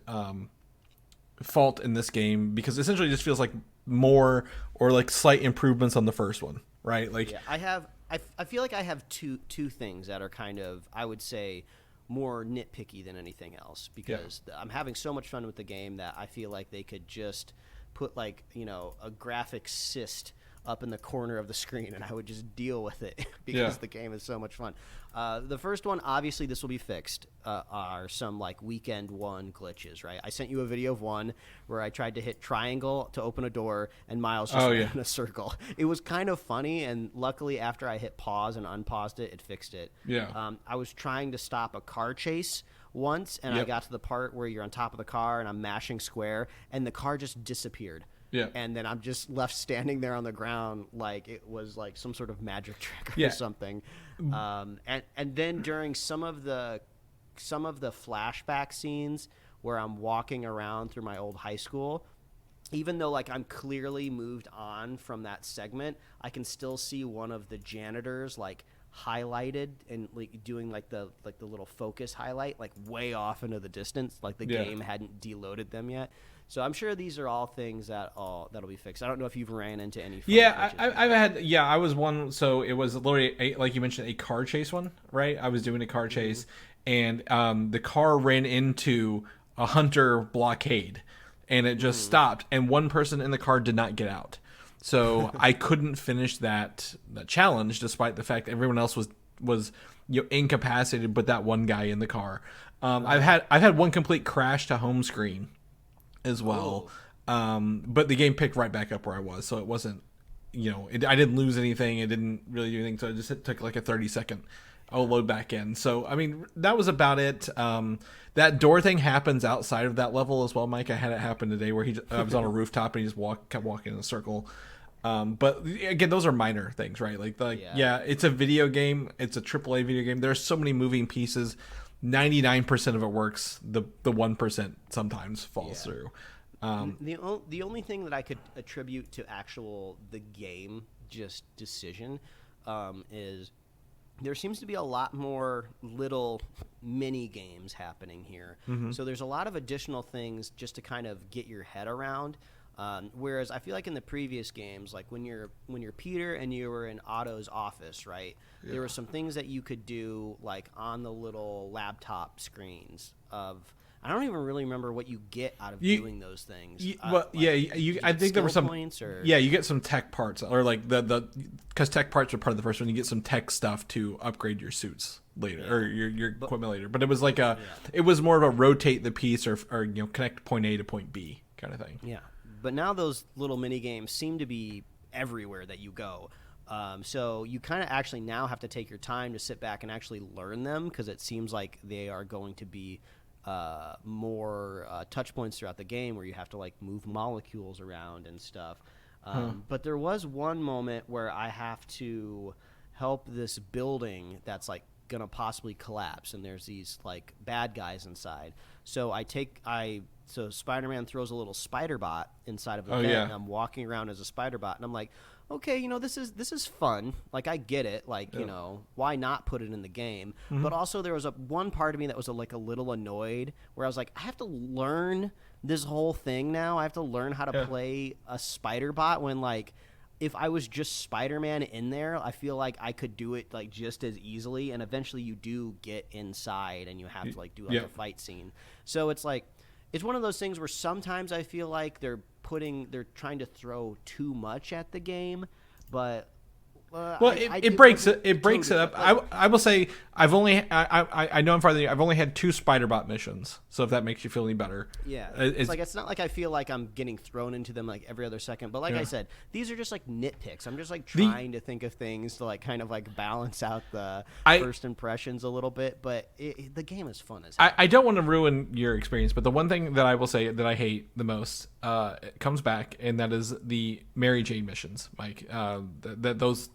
fault in this game because essentially it just feels like more or like slight improvements on the first one, right? Like I feel like I have two things that are kind of, I would say, more nitpicky than anything else because I'm having so much fun with the game that I feel like they could just put like, a graphic cyst up in the corner of the screen and I would just deal with it because the game is so much fun. The first one, obviously this will be fixed, are some like weekend one glitches, right? I sent you a video of one where I tried to hit triangle to open a door and Miles just ran in a circle. It was kind of funny, and luckily after I hit pause and unpaused it, it fixed it. Yeah. I was trying to stop a car chase once, and I got to the part where you're on top of the car and I'm mashing square, and the car just disappeared. Yeah. And then I'm just left standing there on the ground like it was like some sort of magic trick or something. And then during some of the flashback scenes where I'm walking around through my old high school, even though like I'm clearly moved on from that segment, I can still see one of the janitors like highlighted and like doing like the little focus highlight like way off into the distance, like the game hadn't deloaded them yet. So I'm sure these are all things that'll be fixed. I don't know if you've ran into any. I've had. Yeah, I was one. So it was literally like you mentioned, a car chase one, right? I was doing a car chase, and the car ran into a hunter blockade, and it just stopped, and one person in the car did not get out. So I couldn't finish that challenge, despite the fact that everyone else was incapacitated, but that one guy in the car. I've had one complete crash to home screen as well, but the game picked right back up where I was, so it wasn't, I didn't lose anything, it didn't really do anything, so it took like a 30-second load back in. So I mean, that was about it. That door thing happens outside of that level as well, Mike. I had it happen today where I was on a rooftop and he just kept walking in a circle. But again, those are minor things, right? It's a video game, it's a AAA video game, there's so many moving pieces. 99% of it works. The 1% sometimes falls through. The only thing that I could attribute to the game just decision is there seems to be a lot more little mini games happening here. So there's a lot of additional things just to kind of get your head around. Whereas I feel like in the previous games, like when you're Peter and you were in Otto's office, right? Yeah. There were some things that you could do like on the little laptop screens of. I don't even really remember what you get out of doing those things. I think there were some points or... Yeah, you get some tech parts, or like because tech parts are part of the first one. You get some tech stuff to upgrade your suits later, or your equipment later. But it was like it was more of a rotate the piece or connect point A to point B kind of thing. Yeah. But now those little mini games seem to be everywhere that you go. So you kind of actually now have to take your time to sit back and actually learn them, because it seems like they are going to be more touch points throughout the game where you have to like move molecules around and stuff. But there was one moment where I have to help this building that's like gonna possibly collapse, and there's these like bad guys inside. So So Spider-Man throws a little spider bot inside of the vent, and I'm walking around as a spider bot, and I'm like, okay, this is fun. Like, I get it. Like, why not put it in the game? But also there was one part of me that was like a little annoyed, where I was like, I have to learn this whole thing now. I have to learn how to play a spider bot when, like, if I was just Spider-Man in there, I feel like I could do it like just as easily. And eventually you do get inside and you have to like do like a fight scene. So it's like, it's one of those things where sometimes I feel like they're trying to throw too much at the game, but Well, it breaks it. It breaks it up. I will say I know I'm farther than you. I've only had 2 Spider-Bot missions. So if that makes you feel any better, yeah, it's not like I feel like I'm getting thrown into them like every other second. But like I said, these are just like nitpicks. I'm just like trying to think of things to like kind of like balance out the first impressions a little bit. But the game is fun as hell. I don't want to ruin your experience, but the one thing that I will say that I hate the most it comes back, and that is the Mary Jane missions, Mike.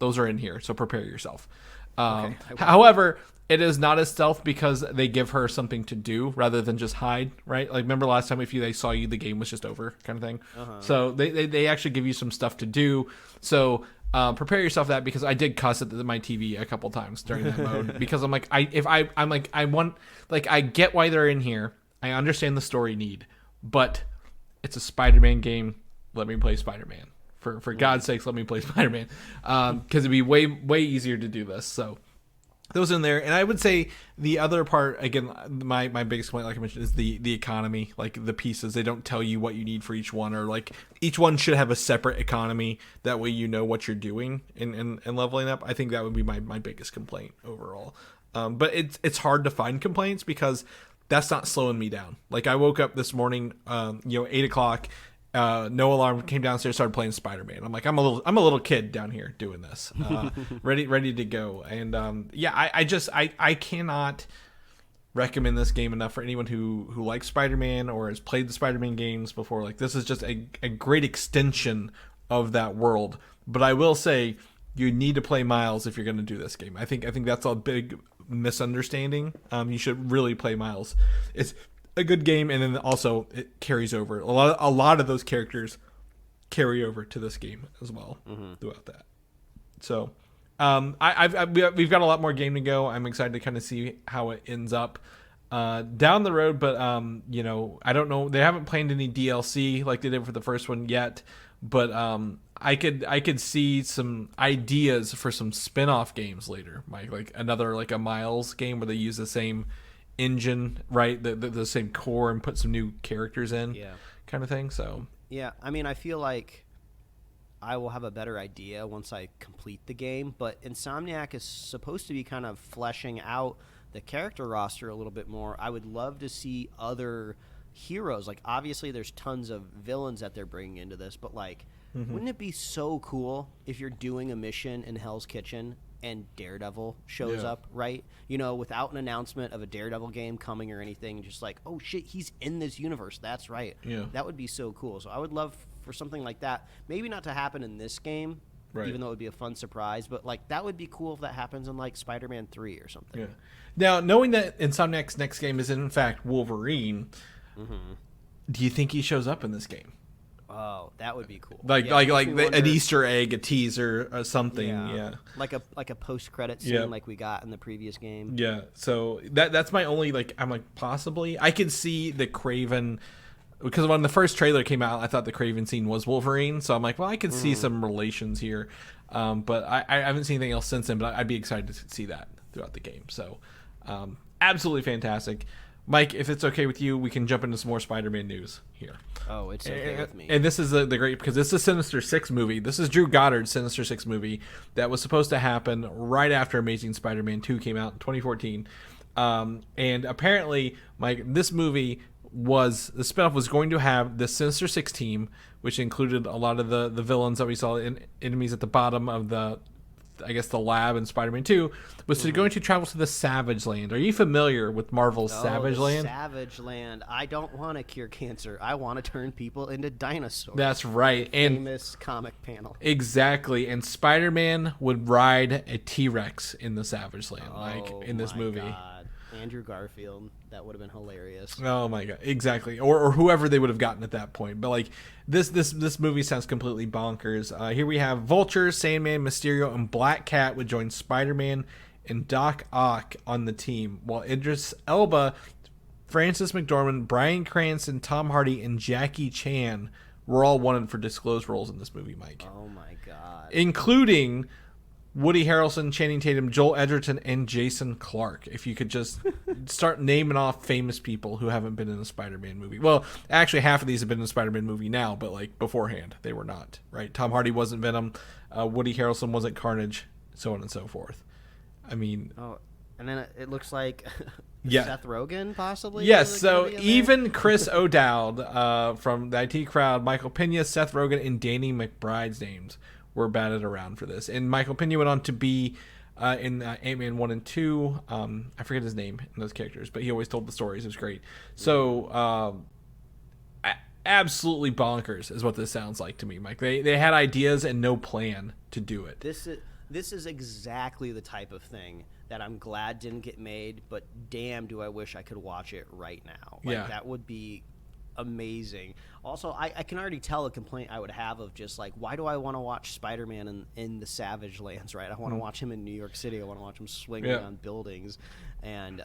Those are in here, so prepare yourself. Okay, however, it is not as stealth because they give her something to do rather than just hide, right? Like, remember last time they saw you, the game was just over kind of thing. So they actually give you some stuff to do. So prepare yourself for that, because I did cuss at my TV a couple times during that mode because I'm like, I get why they're in here. I understand the story need, but it's a Spider-Man game. Let me play Spider-Man. For God's sakes, let me play Spider-Man. Because it'd be way easier to do this. So those in there. And I would say the other part, again, my biggest point, like I mentioned, is the economy. Like the pieces, they don't tell you what you need for each one, or like each one should have a separate economy. That way you know what you're doing in leveling up. I think that would be my biggest complaint overall. But it's hard to find complaints because that's not slowing me down. Like I woke up this morning, 8 o'clock. No alarm, came downstairs, started playing Spider-Man. I'm like, I'm a little kid down here doing this, ready to go. And I cannot recommend this game enough for anyone who likes Spider-Man or has played the Spider-Man games before. Like, this is just a great extension of that world. But I will say, you need to play Miles if you're going to do this game. I think that's a big misunderstanding. You should really play Miles. It's a good game, and then also it carries over. A lot of those characters carry over to this game as well throughout that. So we've got a lot more game to go. I'm excited to kind of see how it ends up down the road, but I don't know. They haven't planned any DLC like they did for the first one yet, but I could see some ideas for some spin-off games later, Mike, like another like a Miles game where they use the same engine, right, the same core, and put some new characters in, kind of thing. So I mean, I feel like I will have a better idea once I complete the game, but Insomniac is supposed to be kind of fleshing out the character roster a little bit more. I would love to see other heroes. Like, obviously there's tons of villains that they're bringing into this, but like, wouldn't it be so cool if you're doing a mission in Hell's Kitchen and Daredevil shows up, right? Without an announcement of a Daredevil game coming or anything, just like, oh shit, he's in this universe. That's right. Yeah. That would be so cool. So I would love for something like that. Maybe not to happen in this game, even though it would be a fun surprise, but like that would be cool if that happens in like Spider-Man 3 or something. Yeah. Now, knowing that Insomniac's next game is in fact Wolverine, do you think he shows up in this game? Oh, that would be cool. Like an Easter egg, a teaser, or something. Yeah. Like a post-credit scene like we got in the previous game. Yeah. So that's my only I'm like, possibly I could see the Kraven, because when the first trailer came out, I thought the Kraven scene was Wolverine. So I'm like, well, I could see some relations here. But I haven't seen anything else since then. But I'd be excited to see that throughout the game. So absolutely fantastic. Mike, if it's okay with you, we can jump into some more Spider-Man news here. Oh, it's okay with me. And this is the great, because this is a Sinister Six movie. This is Drew Goddard's Sinister Six movie that was supposed to happen right after Amazing Spider-Man 2 came out in 2014. And apparently, Mike, this movie the spinoff was going to have the Sinister Six team, which included a lot of the villains that we saw in enemies at the bottom of the lab in Spider-Man 2, was going to travel to the Savage Land. Are you familiar with Marvel's Savage Land? Savage Land. I don't want to cure cancer. I want to turn people into dinosaurs. That's right. Famous comic panel. Exactly. And Spider-Man would ride a T-Rex in the Savage Land, in this movie. God. Andrew Garfield. That would have been hilarious. Oh my god, exactly. Or whoever they would have gotten at that point. But like this movie sounds completely bonkers. Here we have Vulture, Sandman, Mysterio, and Black Cat would join Spider-Man and Doc Ock on the team, while Idris Elba, Frances McDormand, Bryan Cranston, Tom Hardy, and Jackie Chan were all wanted for disclosed roles in this movie, Mike. Oh my god. Including Woody Harrelson, Channing Tatum, Joel Edgerton, and Jason Clarke. If you could just start naming off famous people who haven't been in a Spider-Man movie. Well, actually, half of these have been in a Spider-Man movie now, but like beforehand, they were not. Right? Tom Hardy wasn't Venom. Woody Harrelson wasn't Carnage. So on and so forth. I mean, and then it looks like yeah. Seth Rogen possibly. Yes. So even Chris O'Dowd from the IT Crowd, Michael Pena, Seth Rogen, and Danny McBride's names were batted around for this. And Michael Pena went on to be in Ant-Man 1 and 2. I forget his name in those characters, but he always told the stories. It was great. So absolutely bonkers is what this sounds like to me, Mike. They had ideas and no plan to do it. This is exactly the type of thing that I'm glad didn't get made, but damn, do I wish I could watch it right now. Like, that would be amazing. Also, I can already tell a complaint I would have of just like, why do I want to watch Spider-Man in the Savage Lands, right? I want to watch him in New York City. I want to watch him swinging on buildings. And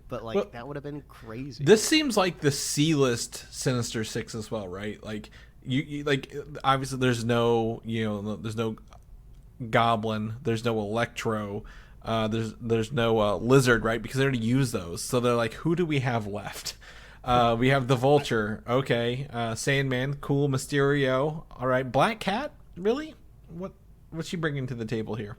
but like, that would have been crazy. This seems like the C-list Sinister Six as well, right? Like you like, obviously there's no, there's no Goblin, there's no Electro, there's no Lizard, right? Because they already used those. So they're like, who do we have left? We have the Vulture, okay. Sandman, cool. Mysterio, all right. Black Cat, really? What's she bringing to the table here?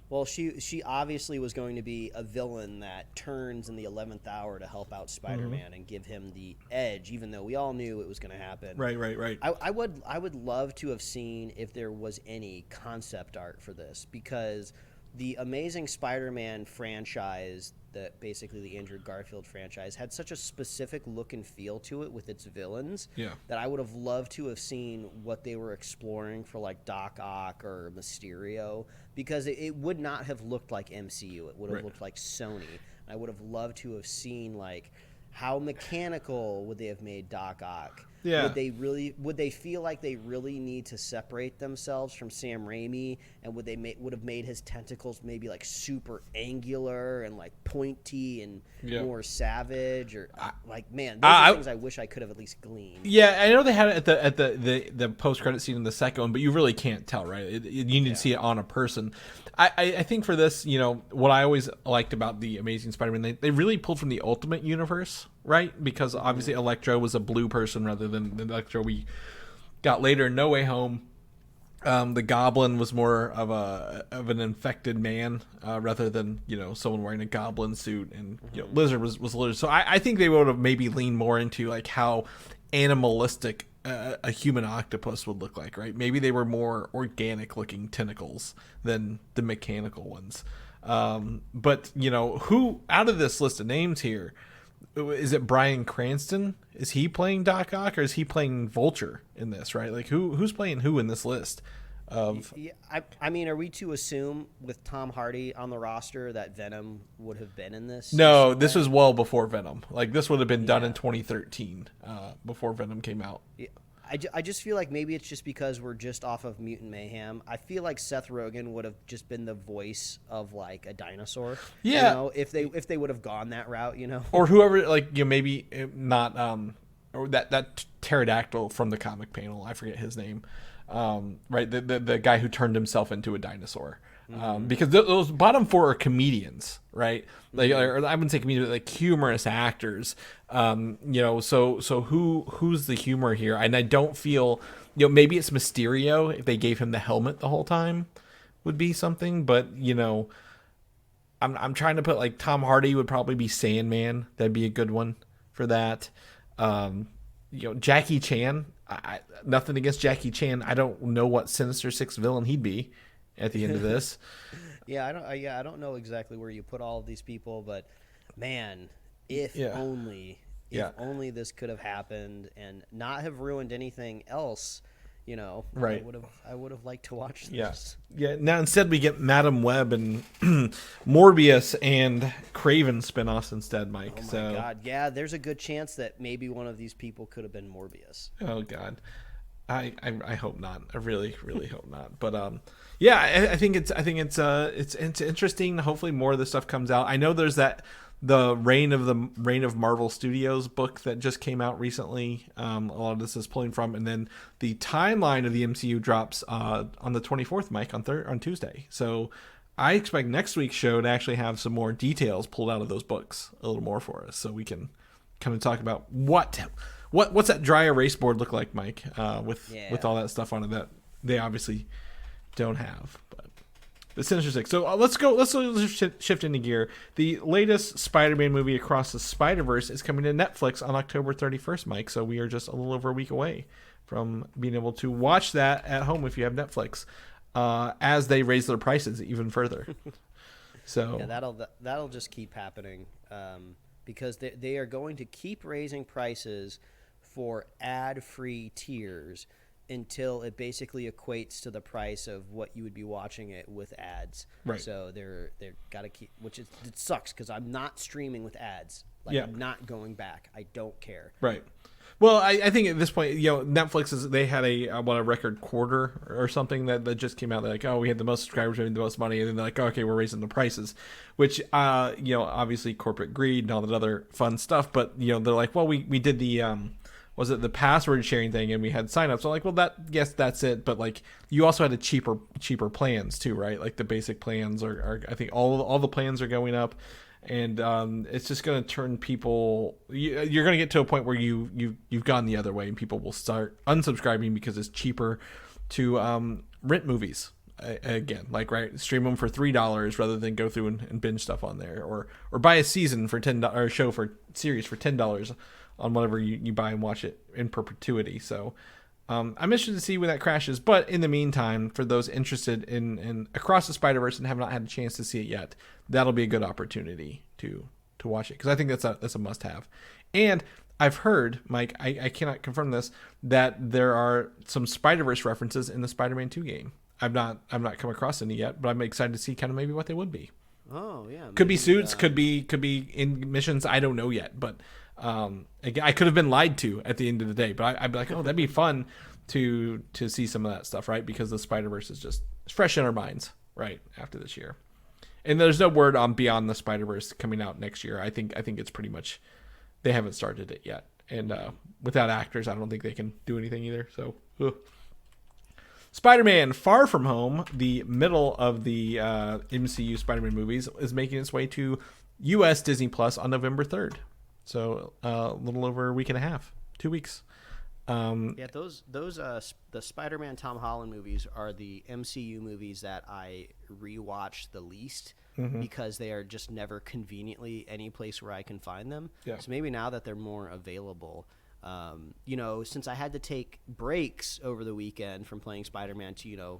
Well, she obviously was going to be a villain that turns in the 11th hour to help out Spider-Man and give him the edge, even though we all knew it was going to happen. Right. I would love to have seen if there was any concept art for this, because the Amazing Spider-Man franchise, that basically the Andrew Garfield franchise, had such a specific look and feel to it with its villains that I would have loved to have seen what they were exploring for like Doc Ock or Mysterio, because it would not have looked like MCU. It would have looked like Sony. I would have loved to have seen like how mechanical would they have made Doc Ock. Yeah. Would they feel like they really need to separate themselves from Sam Raimi, and would have made his tentacles maybe like super angular and like pointy and more savage, or like, man, those are things I wish I could have at least gleaned. Yeah, I know they had it at the post credit scene in the second one, but you really can't tell, right? You need to see it on a person. I think for this, what I always liked about the Amazing Spider-Man, they really pulled from the Ultimate Universe, right? Because obviously Electro was a blue person rather than the Electro we got later in No Way Home. The Goblin was more of an infected man rather than someone wearing a Goblin suit, and Lizard was Lizard. So I think they would have maybe leaned more into like how animalistic a human octopus would look like, right? Maybe they were more organic looking tentacles than the mechanical ones. But who out of this list of names here, is it Bryan Cranston? Is he playing Doc Ock, or is he playing Vulture in this, right? Like who's playing who in this list? I mean, are we to assume with Tom Hardy on the roster that Venom would have been in this? No, this was well before Venom. Like, this would have been done in 2013, before Venom came out. Yeah. I just feel like maybe it's just because we're just off of Mutant Mayhem. I feel like Seth Rogen would have just been the voice of like a dinosaur. Yeah. If they would have gone that route, Or whoever, like, maybe not, or that pterodactyl from the comic panel. I forget his name. Right, the guy who turned himself into a dinosaur, because those bottom four are comedians, right? Like, or I wouldn't say comedians, but like humorous actors. So who's the humor here? And I don't feel, maybe it's Mysterio if they gave him the helmet the whole time, would be something. But I'm trying to put, like, Tom Hardy would probably be Sandman. That'd be a good one for that. Jackie Chan. Nothing against Jackie Chan. I don't know what Sinister Six villain he'd be at the end of this. I don't know exactly where you put all of these people, but man, if only this could have happened and not have ruined anything else. Right. I would have liked to watch this. Yeah. Now instead we get Madam Web and Morbius and Kraven spinoffs instead, Mike. Oh my God. Yeah, there's a good chance that maybe one of these people could have been Morbius. Oh God. I hope not. I really, really hope not. But I think it's interesting. Hopefully more of this stuff comes out. I know there's that the Reign of Marvel Studios book that just came out recently. A lot of this is pulling from, and then the timeline of the MCU drops on the 24th, Mike, on Tuesday. So I expect next week's show to actually have some more details pulled out of those books a little more for us, so we can kind of talk about what's that dry erase board look like, Mike, with all that stuff on it that they obviously don't have. But the Sinister Six. So let's shift into gear. The latest Spider-Man movie, Across the Spider-Verse, is coming to Netflix on October 31st, Mike. So we are just a little over a week away from being able to watch that at home if you have Netflix, as they raise their prices even further. So yeah, that'll just keep happening, because they are going to keep raising prices for ad-free tiers until it basically equates to the price of what you would be watching it with ads. Right. So they're got to keep, it sucks because I'm not streaming with ads. I'm not going back. I don't care. Right. Well, I think at this point, Netflix they had a record quarter or something that just came out. They're like, oh, we had the most subscribers, we had the most money, and then they're like, oh, okay, we're raising the prices, which obviously corporate greed and all that other fun stuff. But they're like, well, we did the was it the password sharing thing, and we had signups. So like, well, that's it. But like, you also had a cheaper plans too, right? Like the basic plans are I think all the plans are going up. And it's just going to turn people. You're going to get to a point where you've gone the other way, and people will start unsubscribing because it's cheaper to rent movies again. Like stream them for $3 rather than go through and binge stuff on there, or buy a season for $10 or a show for series for $10 on whatever you buy and watch it in perpetuity. So I'm interested to see when that crashes. But in the meantime, for those interested in Across the Spider-Verse and have not had a chance to see it yet, that'll be a good opportunity to watch it, because I think that's a must-have. And I've heard, Mike, I cannot confirm this, that there are some Spider-Verse references in the Spider-Man 2 game. I've not come across any yet, but I'm excited to see kind of maybe what they would be. Oh yeah, could be suits, could be in missions. I don't know yet, but again, I could have been lied to at the end of the day. But I'd be like, oh, that'd be fun to see some of that stuff, right? Because the Spider-Verse is just fresh in our minds, right, after this year. And there's no word on Beyond the Spider-Verse coming out next year. I think it's pretty much, they haven't started it yet. And without actors, I don't think they can do anything either. So, Spider-Man Far From Home, the middle of the MCU Spider-Man movies, is making its way to U.S. Disney Plus on November 3rd. So a little over a week and a half, 2 weeks. Those the Spider-Man Tom Holland movies are the MCU movies that I rewatch the least, because they are just never conveniently any place where I can find them. Yeah. So maybe now that they're more available, since I had to take breaks over the weekend from playing Spider-Man to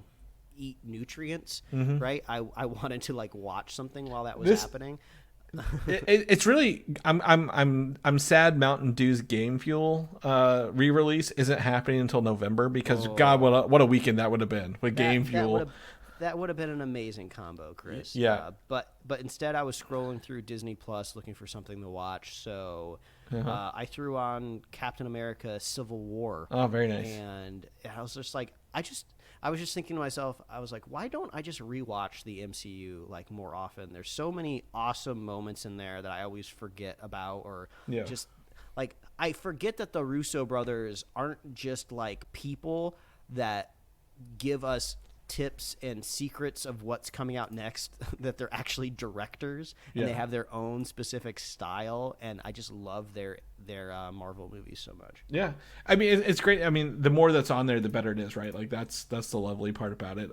eat nutrients, right? I wanted to watch something while that was happening. It's really I'm sad Mountain Dew's Game Fuel re-release isn't happening until November, because God, what a weekend that would have been with Game Fuel. That would have been an amazing combo, Chris. Yeah. But instead, I was scrolling through Disney Plus looking for something to watch, so I threw on Captain America: Civil War. Oh, very nice. And I was just like, I was just thinking to myself, I was like, why don't I just rewatch the MCU more often? There's so many awesome moments in there that I always forget about, or just I forget that the Russo brothers aren't just people that give us tips and secrets of what's coming out next, that they're actually directors and they have their own specific style, and I just love their Marvel movies so much. Yeah, I mean it's great. I mean, the more that's on there, the better it is, right? Like that's the lovely part about it.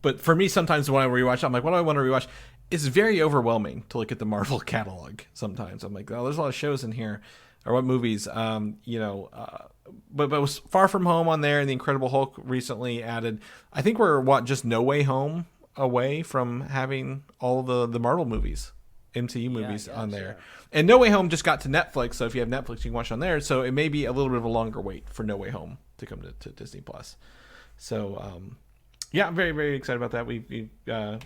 But for me, sometimes when I rewatch, I'm like, what do I want to rewatch? It's very overwhelming to look at the Marvel catalog. Sometimes I'm like, oh, there's a lot of shows in here, or what movies, but was Far From Home on there, and the Incredible Hulk recently added. I think we're just No Way Home away from having all the Marvel movies, MCU movies on there. Yeah. And No Way Home just got to Netflix, so if you have Netflix, you can watch it on there. So it may be a little bit of a longer wait for No Way Home to come to Disney Plus. So I'm very, very excited about that. We the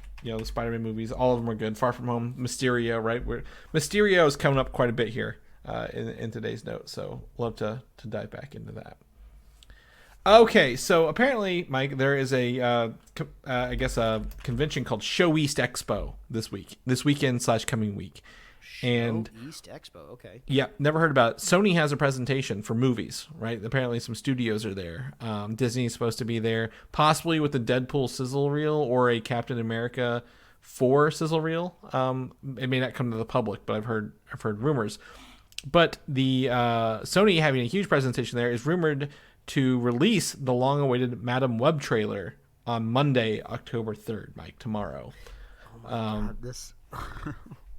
Spider-Man movies, all of them are good. Far From Home, Mysterio, right? Mysterio is coming up quite a bit here in today's notes, so love to dive back into that. Okay, so apparently, Mike, there is a convention called Show East Expo this weekend / coming week, And East Expo, okay. Yeah, never heard about it. Sony has a presentation for movies, right? Apparently some studios are there. Disney's supposed to be there, possibly with a Deadpool sizzle reel or a Captain America 4 sizzle reel. It may not come to the public, but I've heard rumors. But the Sony having a huge presentation there is rumored to release the long-awaited Madam Web trailer on Monday, October 3rd, Mike, tomorrow. Oh my God, this...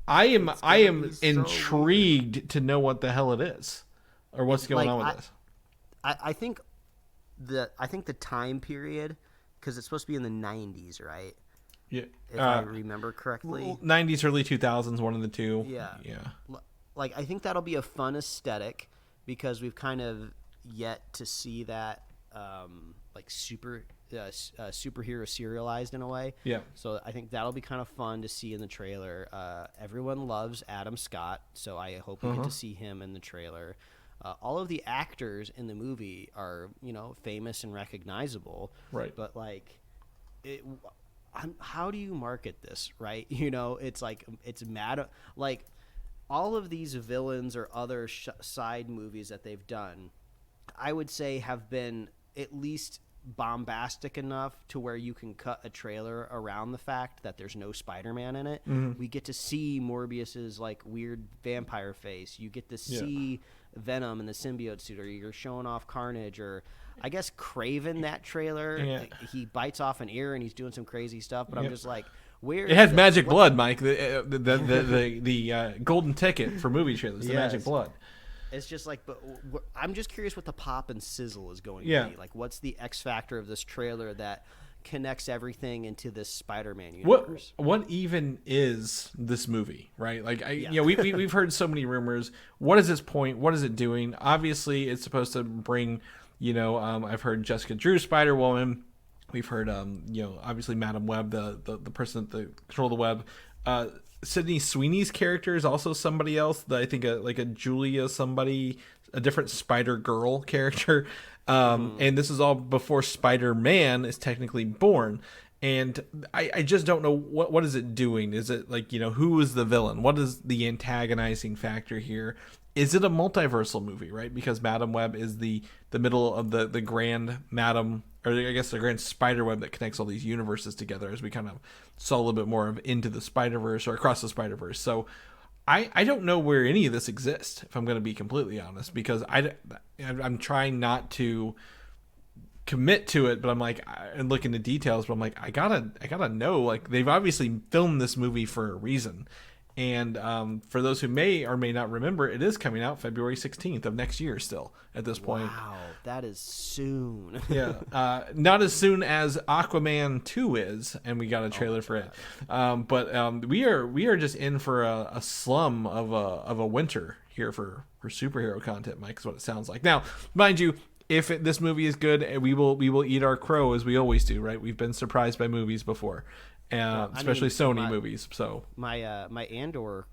I am so intrigued to know what the hell it is or what's going on with this. I think the time period, because it's supposed to be in the 90s, right? Yeah, if I remember correctly. 90s, early 2000s, one of the two. Yeah. Yeah. Like, I think that'll be a fun aesthetic because we've kind of yet to see that like superhero serialized in a way. Yeah. So I think that'll be kind of fun to see in the trailer. Everyone loves Adam Scott, so I hope we get to see him in the trailer. All of the actors in the movie are, famous and recognizable. Right. But like, how do you market this, right? It's like it's mad. Like, all of these villains or other side movies that they've done, I would say have been at least bombastic enough to where you can cut a trailer around the fact that there's no Spider-Man in it. We get to see Morbius's like weird vampire face. You get to see Venom in the symbiote suit, or you're showing off Carnage, or I guess Kraven. That trailer, he bites off an ear and he's doing some crazy stuff. But I'm just like, where it has magic blood, Mike. The golden ticket for movie trailers, the magic blood. It's just like, but I'm just curious what the pop and sizzle is going to be. Like, what's the X factor of this trailer that connects everything into this Spider-Man universe? What even is this movie, right? Like, we've heard so many rumors. What is its point? What is it doing? Obviously, it's supposed to bring, I've heard Jessica Drew, Spider-Woman. We've heard, obviously Madam Web, the person that control the web. Sydney Sweeney's character is also somebody else. I think like a Julia somebody, a different Spider-Girl character. And this is all before Spider-Man is technically born. And I just don't know what is it doing. Is it like, who is the villain? What is the antagonizing factor here? Is it a multiversal movie, right? Because Madam Web is the middle of the grand Madam, or I guess the grand spider web that connects all these universes together, as we kind of saw a little bit more of Into the Spider-Verse or Across the Spider-Verse. So I don't know where any of this exists, if I'm going to be completely honest, because I'm trying not to commit to it, but I'm like, and look into details, but I'm like, I gotta know, like, they've obviously filmed this movie for a reason. And for those who may or may not remember, it is coming out February 16th of next year still at this point. Wow, that is soon. Yeah. Not as soon as Aquaman 2 is, and we got a trailer for it. But we are just in for a slum of a winter here for superhero content, Mike, is what it sounds like. Now, mind you, if this movie is good, we will eat our crow as we always do, right? We've been surprised by movies before. Especially Sony movies. So my Andor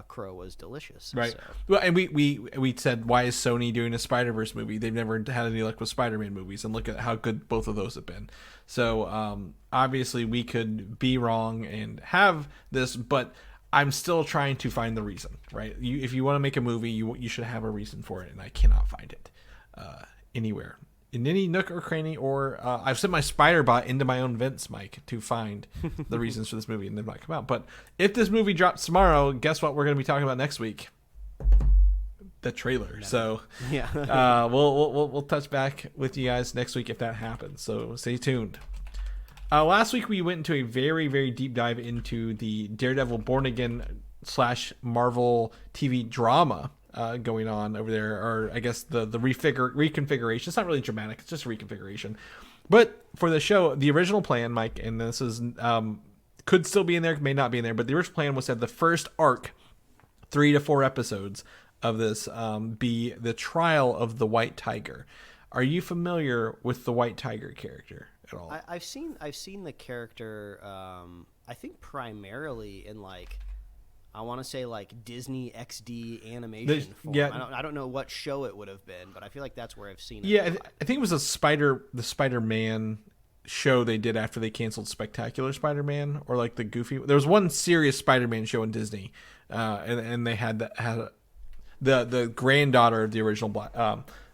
crow was delicious. Right. So. Well, and we said, why is Sony doing a Spider-Verse movie? They've never had any luck with Spider-Man movies, and look at how good both of those have been. So obviously we could be wrong and have this, but I'm still trying to find the reason. Right. If you want to make a movie, you should have a reason for it, and I cannot find it anywhere. In any nook or cranny, or I've sent my spider bot into my own vents, Mike, to find the reasons for this movie, and they've not come out. But if this movie drops tomorrow, guess what we're going to be talking about next week? The trailer. So we'll touch back with you guys next week if that happens. So stay tuned. Last week we went into a very, very deep dive into the Daredevil Born Again / Marvel TV drama going on over there, or I guess the reconfiguration. It's not really dramatic, it's just a reconfiguration. But for the show, the original plan, Mike, and this is could still be in there, may not be in there, but the original plan was to have the first arc, 3 to 4 episodes of this, be the trial of the White Tiger. Are you familiar with the White Tiger character at all? I've seen the character, I think primarily in like, I want to say like Disney XD animation form. Yeah. I don't know what show it would have been, but I feel like that's where I've seen it. Yeah, I think it was the Spider-Man show they did after they canceled Spectacular Spider-Man, or like the Goofy. There was one serious Spider-Man show in Disney, and they had the granddaughter of the original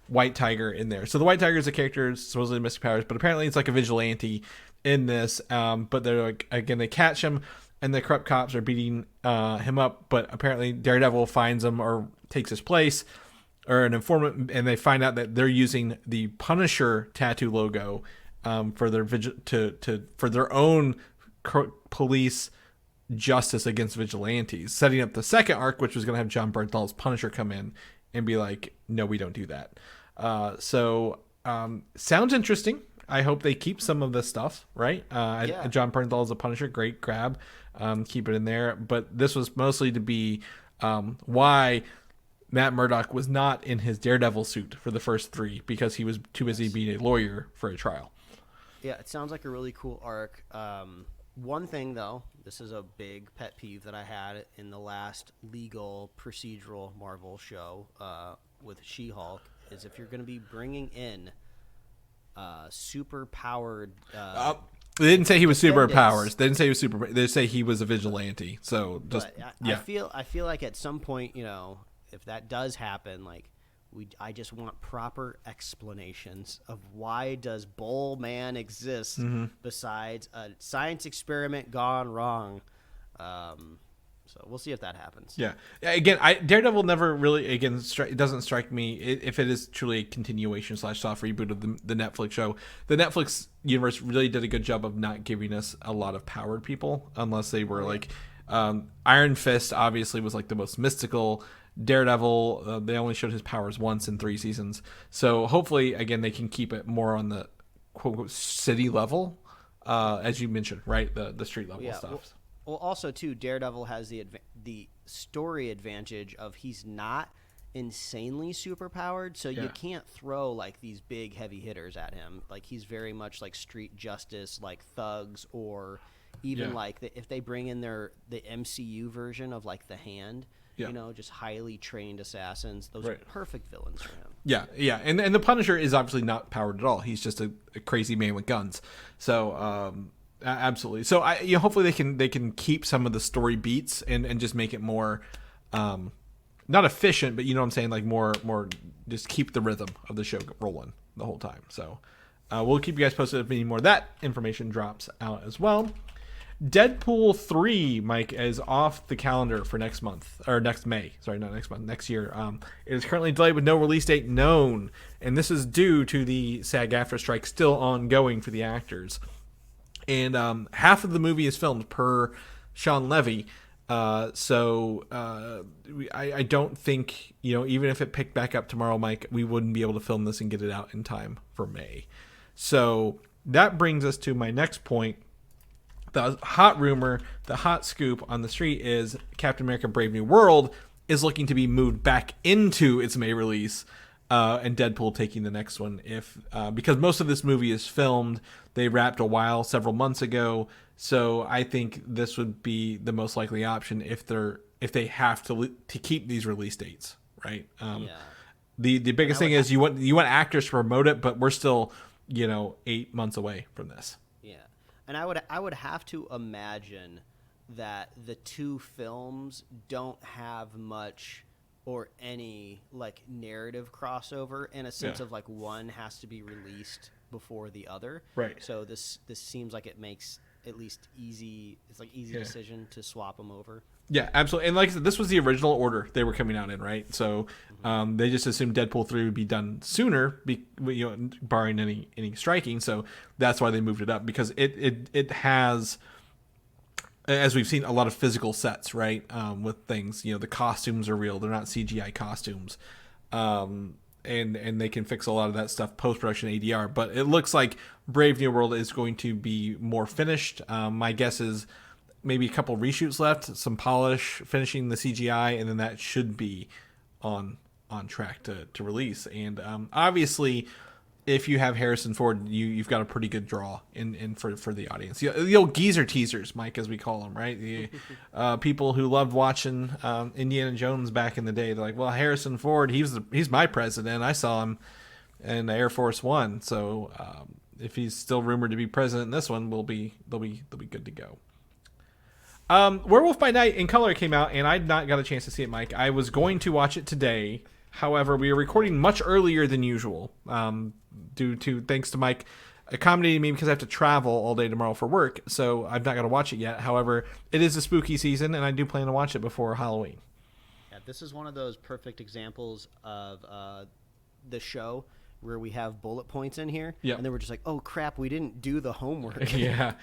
White Tiger in there. So the White Tiger is a character supposedly mystic powers, but apparently it's like a vigilante in this. But they're like, again, they catch him, and the corrupt cops are beating him up. But apparently Daredevil finds him or takes his place, or an informant, and they find out that they're using the Punisher tattoo logo for their for their own police justice against vigilantes, setting up the second arc, which was going to have John Bernthal's Punisher come in and be like, no, we don't do that. Sounds interesting. I hope they keep some of this stuff, right? John Bernthal is a Punisher, great grab. Keep it in there. But this was mostly to be why Matt Murdock was not in his Daredevil suit for the first 3, because he was too busy being a lawyer for a trial. Yeah, it sounds like a really cool arc. One thing, though, this is a big pet peeve that I had in the last legal procedural Marvel show with She-Hulk, is if you're going to be bringing in super powered. They didn't say he was super powers. They didn't say he was super. They say he was a vigilante. So just I feel like at some point, if that does happen, like I just want proper explanations of why does Bull Man exist besides a science experiment gone wrong. So we'll see if that happens. Yeah. Again, Daredevil never really, it doesn't strike me if it is truly a continuation / soft reboot of the Netflix show. The Netflix universe really did a good job of not giving us a lot of powered people, unless they were like Iron Fist. Obviously, was like the most mystical. Daredevil, they only showed his powers once in 3 seasons. So hopefully, again, they can keep it more on the quote unquote city level, as you mentioned, right? The street level stuff. Well, also too, Daredevil has the story advantage of he's not insanely superpowered, so you can't throw like these big heavy hitters at him. Like he's very much like street justice, like thugs, or even like if they bring in the MCU version of like the Hand. Just highly trained assassins. Those are perfect villains for him. Yeah, and the Punisher is obviously not powered at all. He's just a crazy man with guns. So absolutely. So hopefully they can keep some of the story beats and just make it more not efficient, but you know what I'm saying, like more just keep the rhythm of the show rolling the whole time. So we'll keep you guys posted if any more of that information drops out as well. Deadpool 3, Mike, is off the calendar for next month, or next May. Sorry, not next month, next year. It is currently delayed with no release date known, and this is due to the SAG-AFTRA strike still ongoing for the actors. And half of the movie is filmed per Sean Levy, so I don't think, even if it picked back up tomorrow, Mike, we wouldn't be able to film this and get it out in time for May. So that brings us to my next point. The hot rumor, the hot scoop on the street is Captain America Brave New World is looking to be moved back into its May release, and Deadpool taking the next one. Because most of this movie is filmed, they wrapped several months ago, so I think this would be the most likely option if they have to keep these release dates, right? The biggest thing is you want actors to promote it, but we're still 8 months away from this. And I would have to imagine that the 2 films don't have much or any like narrative crossover, in a sense of like one has to be released before the other. Right. So this seems like it makes at least easy. It's like easy decision to swap them over. Yeah, absolutely. And like I said, this was the original order they were coming out in, right? So they just assumed Deadpool 3 would be done sooner, barring any striking. So that's why they moved it up, because it has, as we've seen, a lot of physical sets, right? With things, the costumes are real; they're not CGI costumes, and they can fix a lot of that stuff post-production ADR. But it looks like Brave New World is going to be more finished. My guess is maybe a couple reshoots left, some polish, finishing the CGI, and then that should be on track to release. And obviously, if you have Harrison Ford, you've got a pretty good draw in for the audience. The old geezer teasers, Mike, as we call them, right? The people who loved watching Indiana Jones back in the day. They're like, well, Harrison Ford, he's my president. I saw him in Air Force One. So if he's still rumored to be president in this one, they'll be good to go. Werewolf by Night in color came out, and I'd not got a chance to see it, Mike. I was going to watch it today. However, we are recording much earlier than usual, due to thanks to Mike accommodating me because I have to travel all day tomorrow for work. So I've not got to watch it yet. However, it is a spooky season, and I do plan to watch it before Halloween. Yeah, this is one of those perfect examples of the show where we have bullet points in here, and then we're just like, oh crap, we didn't do the homework. Yeah.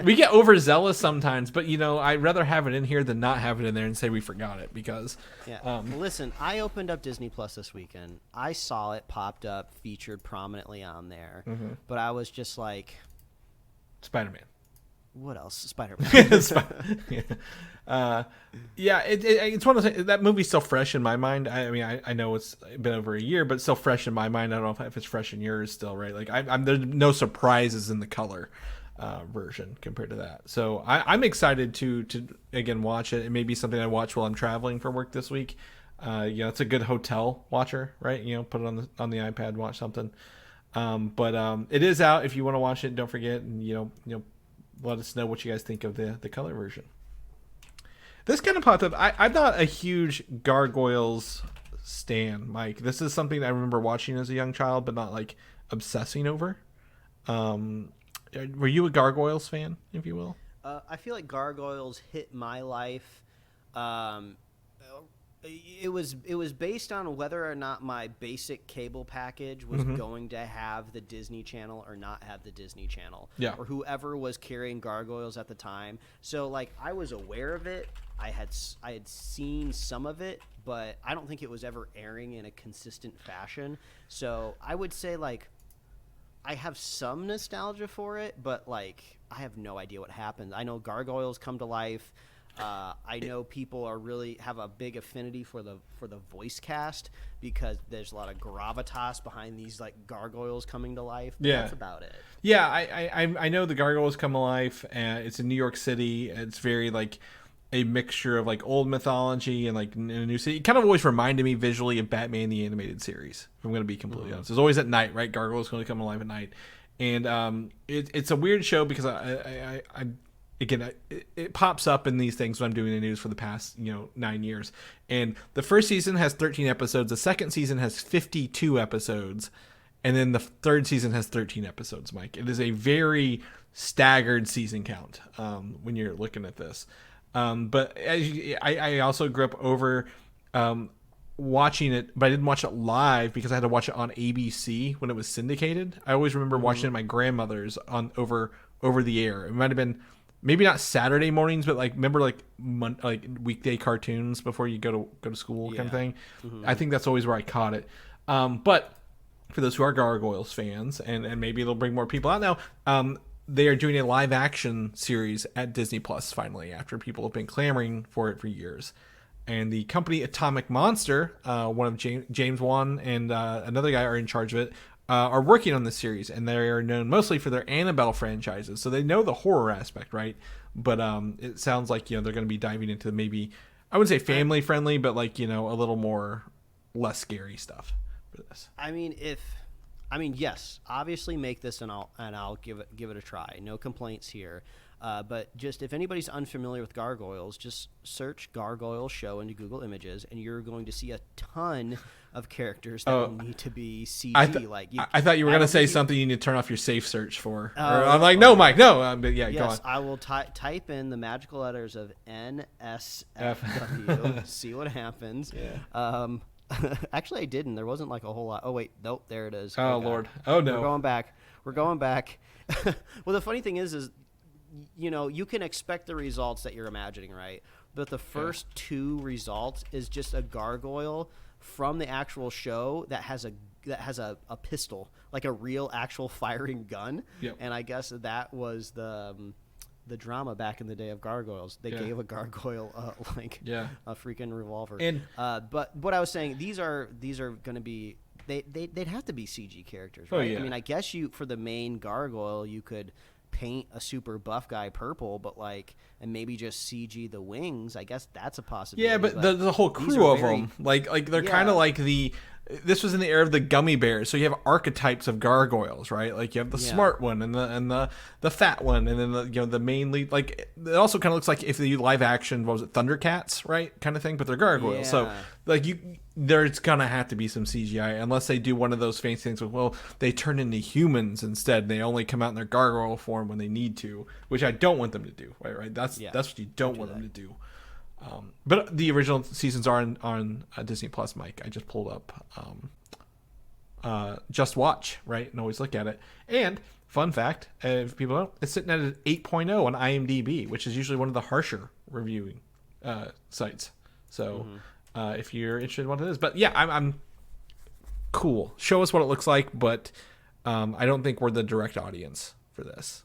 We get overzealous sometimes, but I'd rather have it in here than not have it in there and say we forgot it because... Yeah. Listen, I opened up Disney Plus this weekend. I saw it popped up, featured prominently on there, but I was just like... Spider-Man. What else? Spider-Man. It's one of those, that movie's still fresh in my mind. I know it's been over a year, but it's still fresh in my mind. I don't know if it's fresh in yours still, right? Like there's no surprises in the color version compared to that. So I'm excited to again watch it. It may be something I watch while I'm traveling for work this week. It's a good hotel watcher, right? Put it on the iPad, watch something. But it is out if you want to watch it. Don't forget, and let us know what you guys think of the color version. This kind of popped up. I'm not a huge Gargoyles stan, Mike. This is something I remember watching as a young child, but not like obsessing over. Were you a Gargoyles fan, if you will? I feel like Gargoyles hit my life. It was based on whether or not my basic cable package was going to have the Disney Channel or not have the Disney Channel. Yeah. Or whoever was carrying Gargoyles at the time. So like I was aware of it. I had seen some of it, but I don't think it was ever airing in a consistent fashion. So I would say like I have some nostalgia for it, but like I have no idea what happened. I know Gargoyles come to life. I know people have a big affinity for the voice cast because there's a lot of gravitas behind these like gargoyles coming to life. But that's about it. Yeah, I know the Gargoyles come to life, and it's in New York City. It's very like a mixture of like old mythology and like in a new city. It kind of always reminded me visually of Batman the Animated Series, if I'm going to be completely honest. It's always at night, right? Gargoyles going to come alive at night, and it's a weird show because it pops up in these things when I'm doing the news for the past 9 years. And the first season has 13 episodes. The second season has 52 episodes. And then the third season has 13 episodes, Mike. It is a very staggered season count when you're looking at this. But I also grew up over watching it, but I didn't watch it live because I had to watch it on ABC when it was syndicated. I always remember watching it at my grandmother's on over the air. It might have been... maybe not Saturday mornings, but like remember like weekday cartoons before you go to school kind of thing. I think that's always where I caught it. But for those who are Gargoyles fans, and maybe it'll bring more people out now, they are doing a live action series at Disney Plus finally after people have been clamoring for it for years. And the company Atomic Monster, one of James Wan and another guy are in charge of it. Are working on this series, and they are known mostly for their Annabelle franchises, so they know the horror aspect, right? But it sounds like they're going to be diving into maybe, I wouldn't say family friendly, but like a little more less scary stuff for this. Yes, obviously make this and I'll give it a try. No complaints here. But just if anybody's unfamiliar with Gargoyles, just search Gargoyle show into Google Images, and you're going to see a ton of characters that will need to be CG. I thought you were going to say something you need to turn off your safe search for. I'm like, no, Mike, no. But yeah, yes, go on. I will type in the magical letters of NSFW, see what happens. Yeah. Actually, I didn't. There wasn't like a whole lot. Oh, wait. Nope, there it is. Oh, Lord. Oh, no. We're going back. Well, the funny thing is you can expect the results that you're imagining, right? But the first two results is just a gargoyle from the actual show that has a pistol, like a real actual firing gun. Yep. And I guess that was the drama back in the day of Gargoyles. They gave a gargoyle a freaking revolver. And but what I was saying, these are going to be they'd have to be CG characters, right? I mean, I guess for the main gargoyle you could paint a super buff guy purple, but and maybe just CG the wings. I guess that's a possibility. Yeah, but the whole crew of them, like they're kind of like this was in the era of the gummy bears, so you have archetypes of gargoyles, right? Like you have the smart one and the fat one, and then the main lead. Like it also kind of looks like if they do live action, what was it, Thundercats, right? Kind of thing, but they're gargoyles. Yeah. So like there's gonna have to be some CGI unless they do one of those fancy things with, well, they turn into humans instead. They only come out in their gargoyle form when they need to, which I don't want them to do. Right? That's what you don't want them to do. But the original seasons are on Disney Plus, Mike. I just pulled up Just Watch, right? And always look at it. And fun fact, if people don't, it's sitting at an 8.0 on IMDb, which is usually one of the harsher reviewing sites. So if you're interested in what it is. But yeah, I'm cool. Show us what it looks like, but I don't think we're the direct audience for that.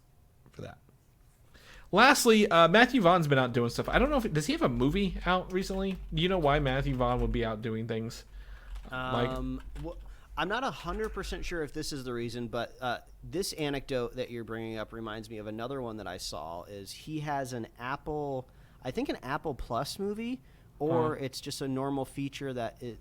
Lastly, Matthew Vaughn's been out doing stuff. I don't know does he have a movie out recently? Do you know why Matthew Vaughn would be out doing things? Mike? Well, I'm not 100% sure if this is the reason, but this anecdote that you're bringing up reminds me of another one that I saw. Is he has an Apple Plus movie, or it's just a normal feature that is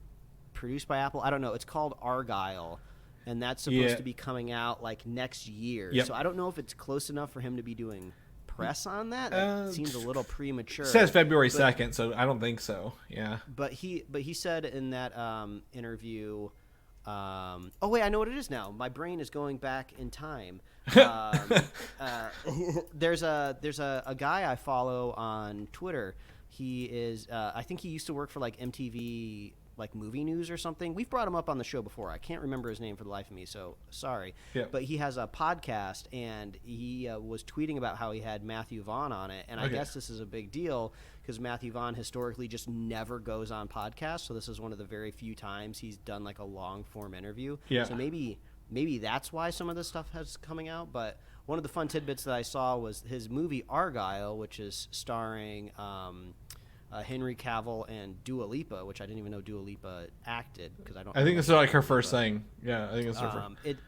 produced by Apple. I don't know. It's called Argyle, and that's supposed to be coming out like next year. Yep. So I don't know if it's close enough for him to be doing press on that. That seems a little premature. It says February 2nd, so I don't think so. Yeah. But he said in that interview, oh wait, I know what it is now. My brain is going back in time. There's a guy I follow on Twitter. He is I think he used to work for like MTV, like movie news or something. We've brought him up on the show before. I can't remember his name for the life of me, so sorry. Yeah. But he has a podcast, and he was tweeting about how he had Matthew Vaughn on it. And I guess this is a big deal because Matthew Vaughn historically just never goes on podcasts. So this is one of the very few times he's done like a long form interview. Yeah. So maybe that's why some of this stuff has coming out. But one of the fun tidbits that I saw was his movie Argyle, which is starring Henry Cavill and Dua Lipa, which I didn't even know Dua Lipa acted because I don't. I think this is like her first thing. Yeah, I think it's her first.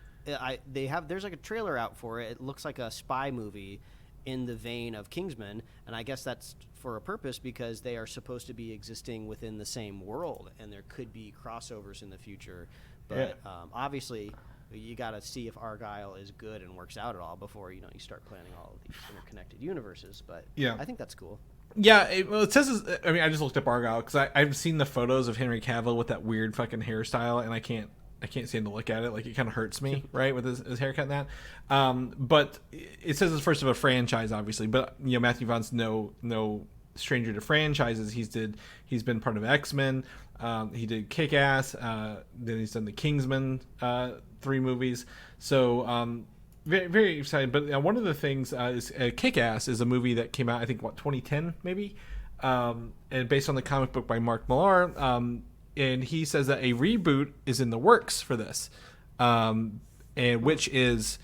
There's like a trailer out for it. It looks like a spy movie in the vein of Kingsman, and I guess that's for a purpose because they are supposed to be existing within the same world, and there could be crossovers in the future. But obviously, you got to see if Argyle is good and works out at all before you start planning all of these interconnected universes. But I think that's cool. Yeah, it says. I mean, I just looked up Argyle because I've seen the photos of Henry Cavill with that weird fucking hairstyle, and I can't stand to look at it. Like, it kind of hurts me, right, with his haircut and that. But it says it's first of a franchise, obviously. But Matthew Vaughn's no stranger to franchises. He's been part of X-Men. He did Kick-Ass. Then he's done the Kingsman 3 movies. So. Very, very excited. But one of the things is Kick-Ass is a movie that came out, I think, 2010 maybe, and based on the comic book by Mark Millar. And he says that a reboot is in the works for this, and which is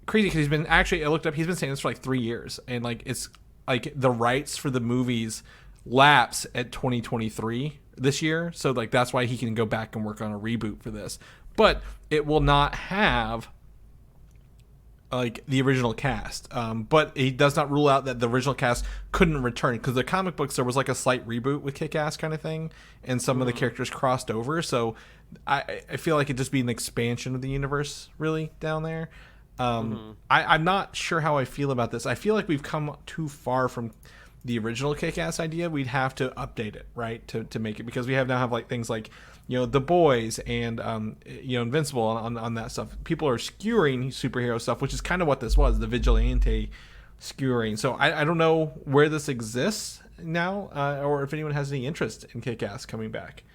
crazy because I looked up, he's been saying this for like 3 years, and like it's like the rights for the movies lapse at 2023 this year, so like that's why he can go back and work on a reboot for this, but it will not have like the original cast, but he does not rule out that the original cast couldn't return because the comic books there was like a slight reboot with Kick-Ass kind of thing, and some of the characters crossed over. So I feel like it'd just be an expansion of the universe really down there. I'm not sure how I feel about this. I feel like we've come too far from the original Kick-Ass idea. We'd have to update it, right, to make it, because we now have like things like The Boys and Invincible on that stuff. People are skewering superhero stuff, which is kind of what this was, the vigilante skewering. So I don't know where this exists now, or if anyone has any interest in Kick-Ass coming back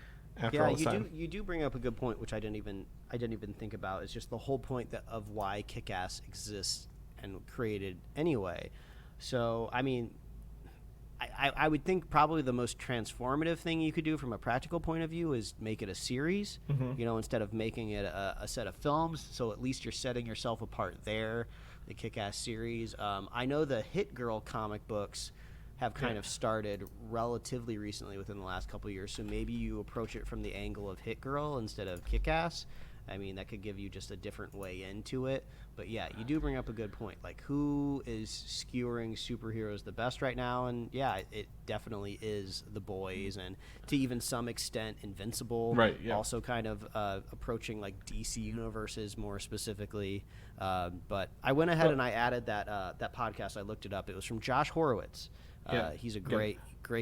after all this time. You do bring up a good point, which I didn't even think about. It's just the whole point of why Kick-Ass exists and created anyway. So I mean, I would think probably the most transformative thing you could do from a practical point of view is make it a series, instead of making it a set of films. So at least you're setting yourself apart there, the Kick-Ass series. I know the Hit Girl comic books have kind of started relatively recently within the last couple of years. So maybe you approach it from the angle of Hit Girl instead of Kick-Ass. I mean, that could give you just a different way into it. But yeah, you do bring up a good point. Like, who is skewering superheroes the best right now? And yeah, it definitely is The Boys, and to even some extent, Invincible. Right. Yeah. Also, kind of approaching like DC universes more specifically. But I went ahead and I added that podcast. I looked it up. It was from Josh Horowitz. He's a great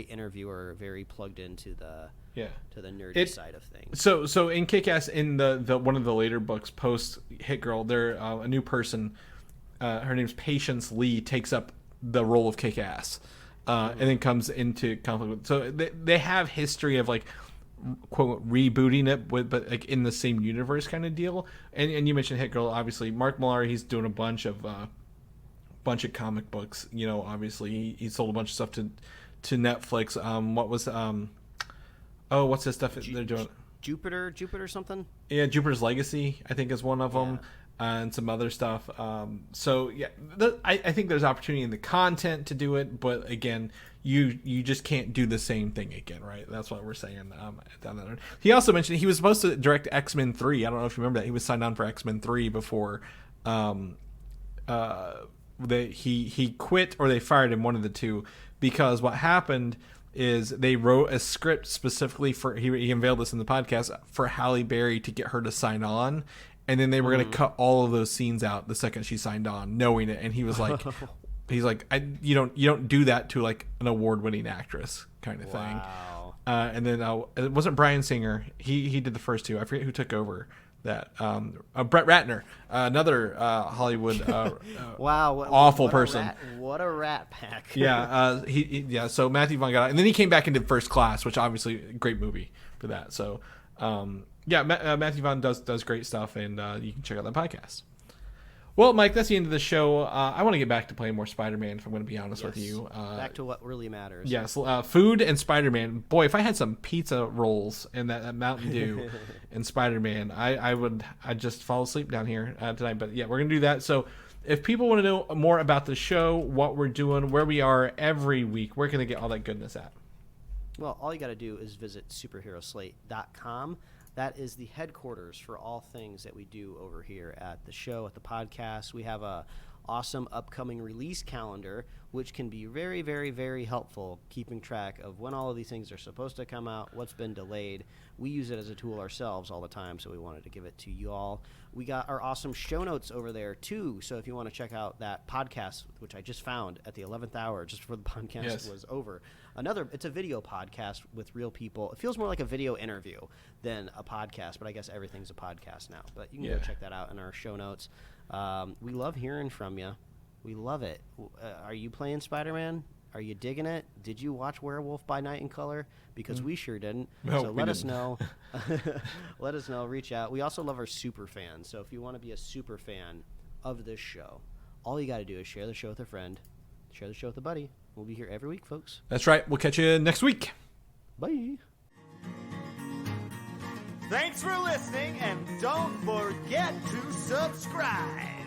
interviewer, very plugged into the nerdy side of things. So in Kick-Ass, in the one of the later books post Hit Girl, there a new person, her name's Patience Lee, takes up the role of Kick-Ass, and then comes into conflict with. So they have history of like quote rebooting it but like in the same universe kind of deal. And you mentioned Hit Girl, obviously Mark Millar, he's doing a bunch of comic books. Obviously he sold a bunch of stuff to Netflix. What was what's this stuff they're doing? Jupiter something? Yeah, Jupiter's Legacy, I think, is one of them, and some other stuff. So yeah, I think there's opportunity in the content to do it, but again, you just can't do the same thing again, right? That's what we're saying. Down there. He also mentioned he was supposed to direct X-Men 3. I don't know if you remember that. He was signed on for X-Men 3 before he quit, or they fired him, one of the two, because what happened is they wrote a script specifically for, he unveiled this in the podcast, for Halle Berry to get her to sign on, and then they were going to cut all of those scenes out the second she signed on, knowing it. And he was like, you don't do that to like an award-winning actress kind of thing. And then it wasn't Bryan Singer. He did the first two. I forget who took over that. Brett Ratner, another Hollywood awful person. What a rat pack. So Matthew Vaughn got out, and then he came back and did First Class, which obviously a great movie for that. So Matthew Vaughn does great stuff, and you can check out that podcast. Well, Mike, that's the end of the show. I want to get back to playing more Spider-Man, if I'm going to be honest with you. Back to what really matters. Yes, food and Spider-Man. Boy, if I had some pizza rolls and that Mountain Dew and Spider-Man, I'd just fall asleep down here tonight. But yeah, we're going to do that. So if people want to know more about the show, what we're doing, where we are every week, where can they get all that goodness at? Well, all you got to do is visit superheroslate.com. That is the headquarters for all things that we do over here at the show, at the podcast. We have a awesome upcoming release calendar, which can be very, very, very helpful keeping track of when all of these things are supposed to come out, what's been delayed. We use it as a tool ourselves all the time, so we wanted to give it to you all. We got our awesome show notes over there, too, so if you want to check out that podcast, which I just found at the 11th hour, just before the podcast was over. It's a video podcast with real people. It feels more like a video interview than a podcast, but I guess everything's a podcast now. But you can go check that out in our show notes. We love hearing from you. We love it. Are you playing Spider-Man? Are you digging it? Did you watch Werewolf by Night in Color? Because we sure didn't. No, so let us know. Let us know. Reach out. We also love our super fans. So if you want to be a super fan of this show, all you got to do is share the show with a friend, share the show with a buddy. We'll be here every week, folks. That's right. We'll catch you next week. Bye. Thanks for listening, and don't forget to subscribe.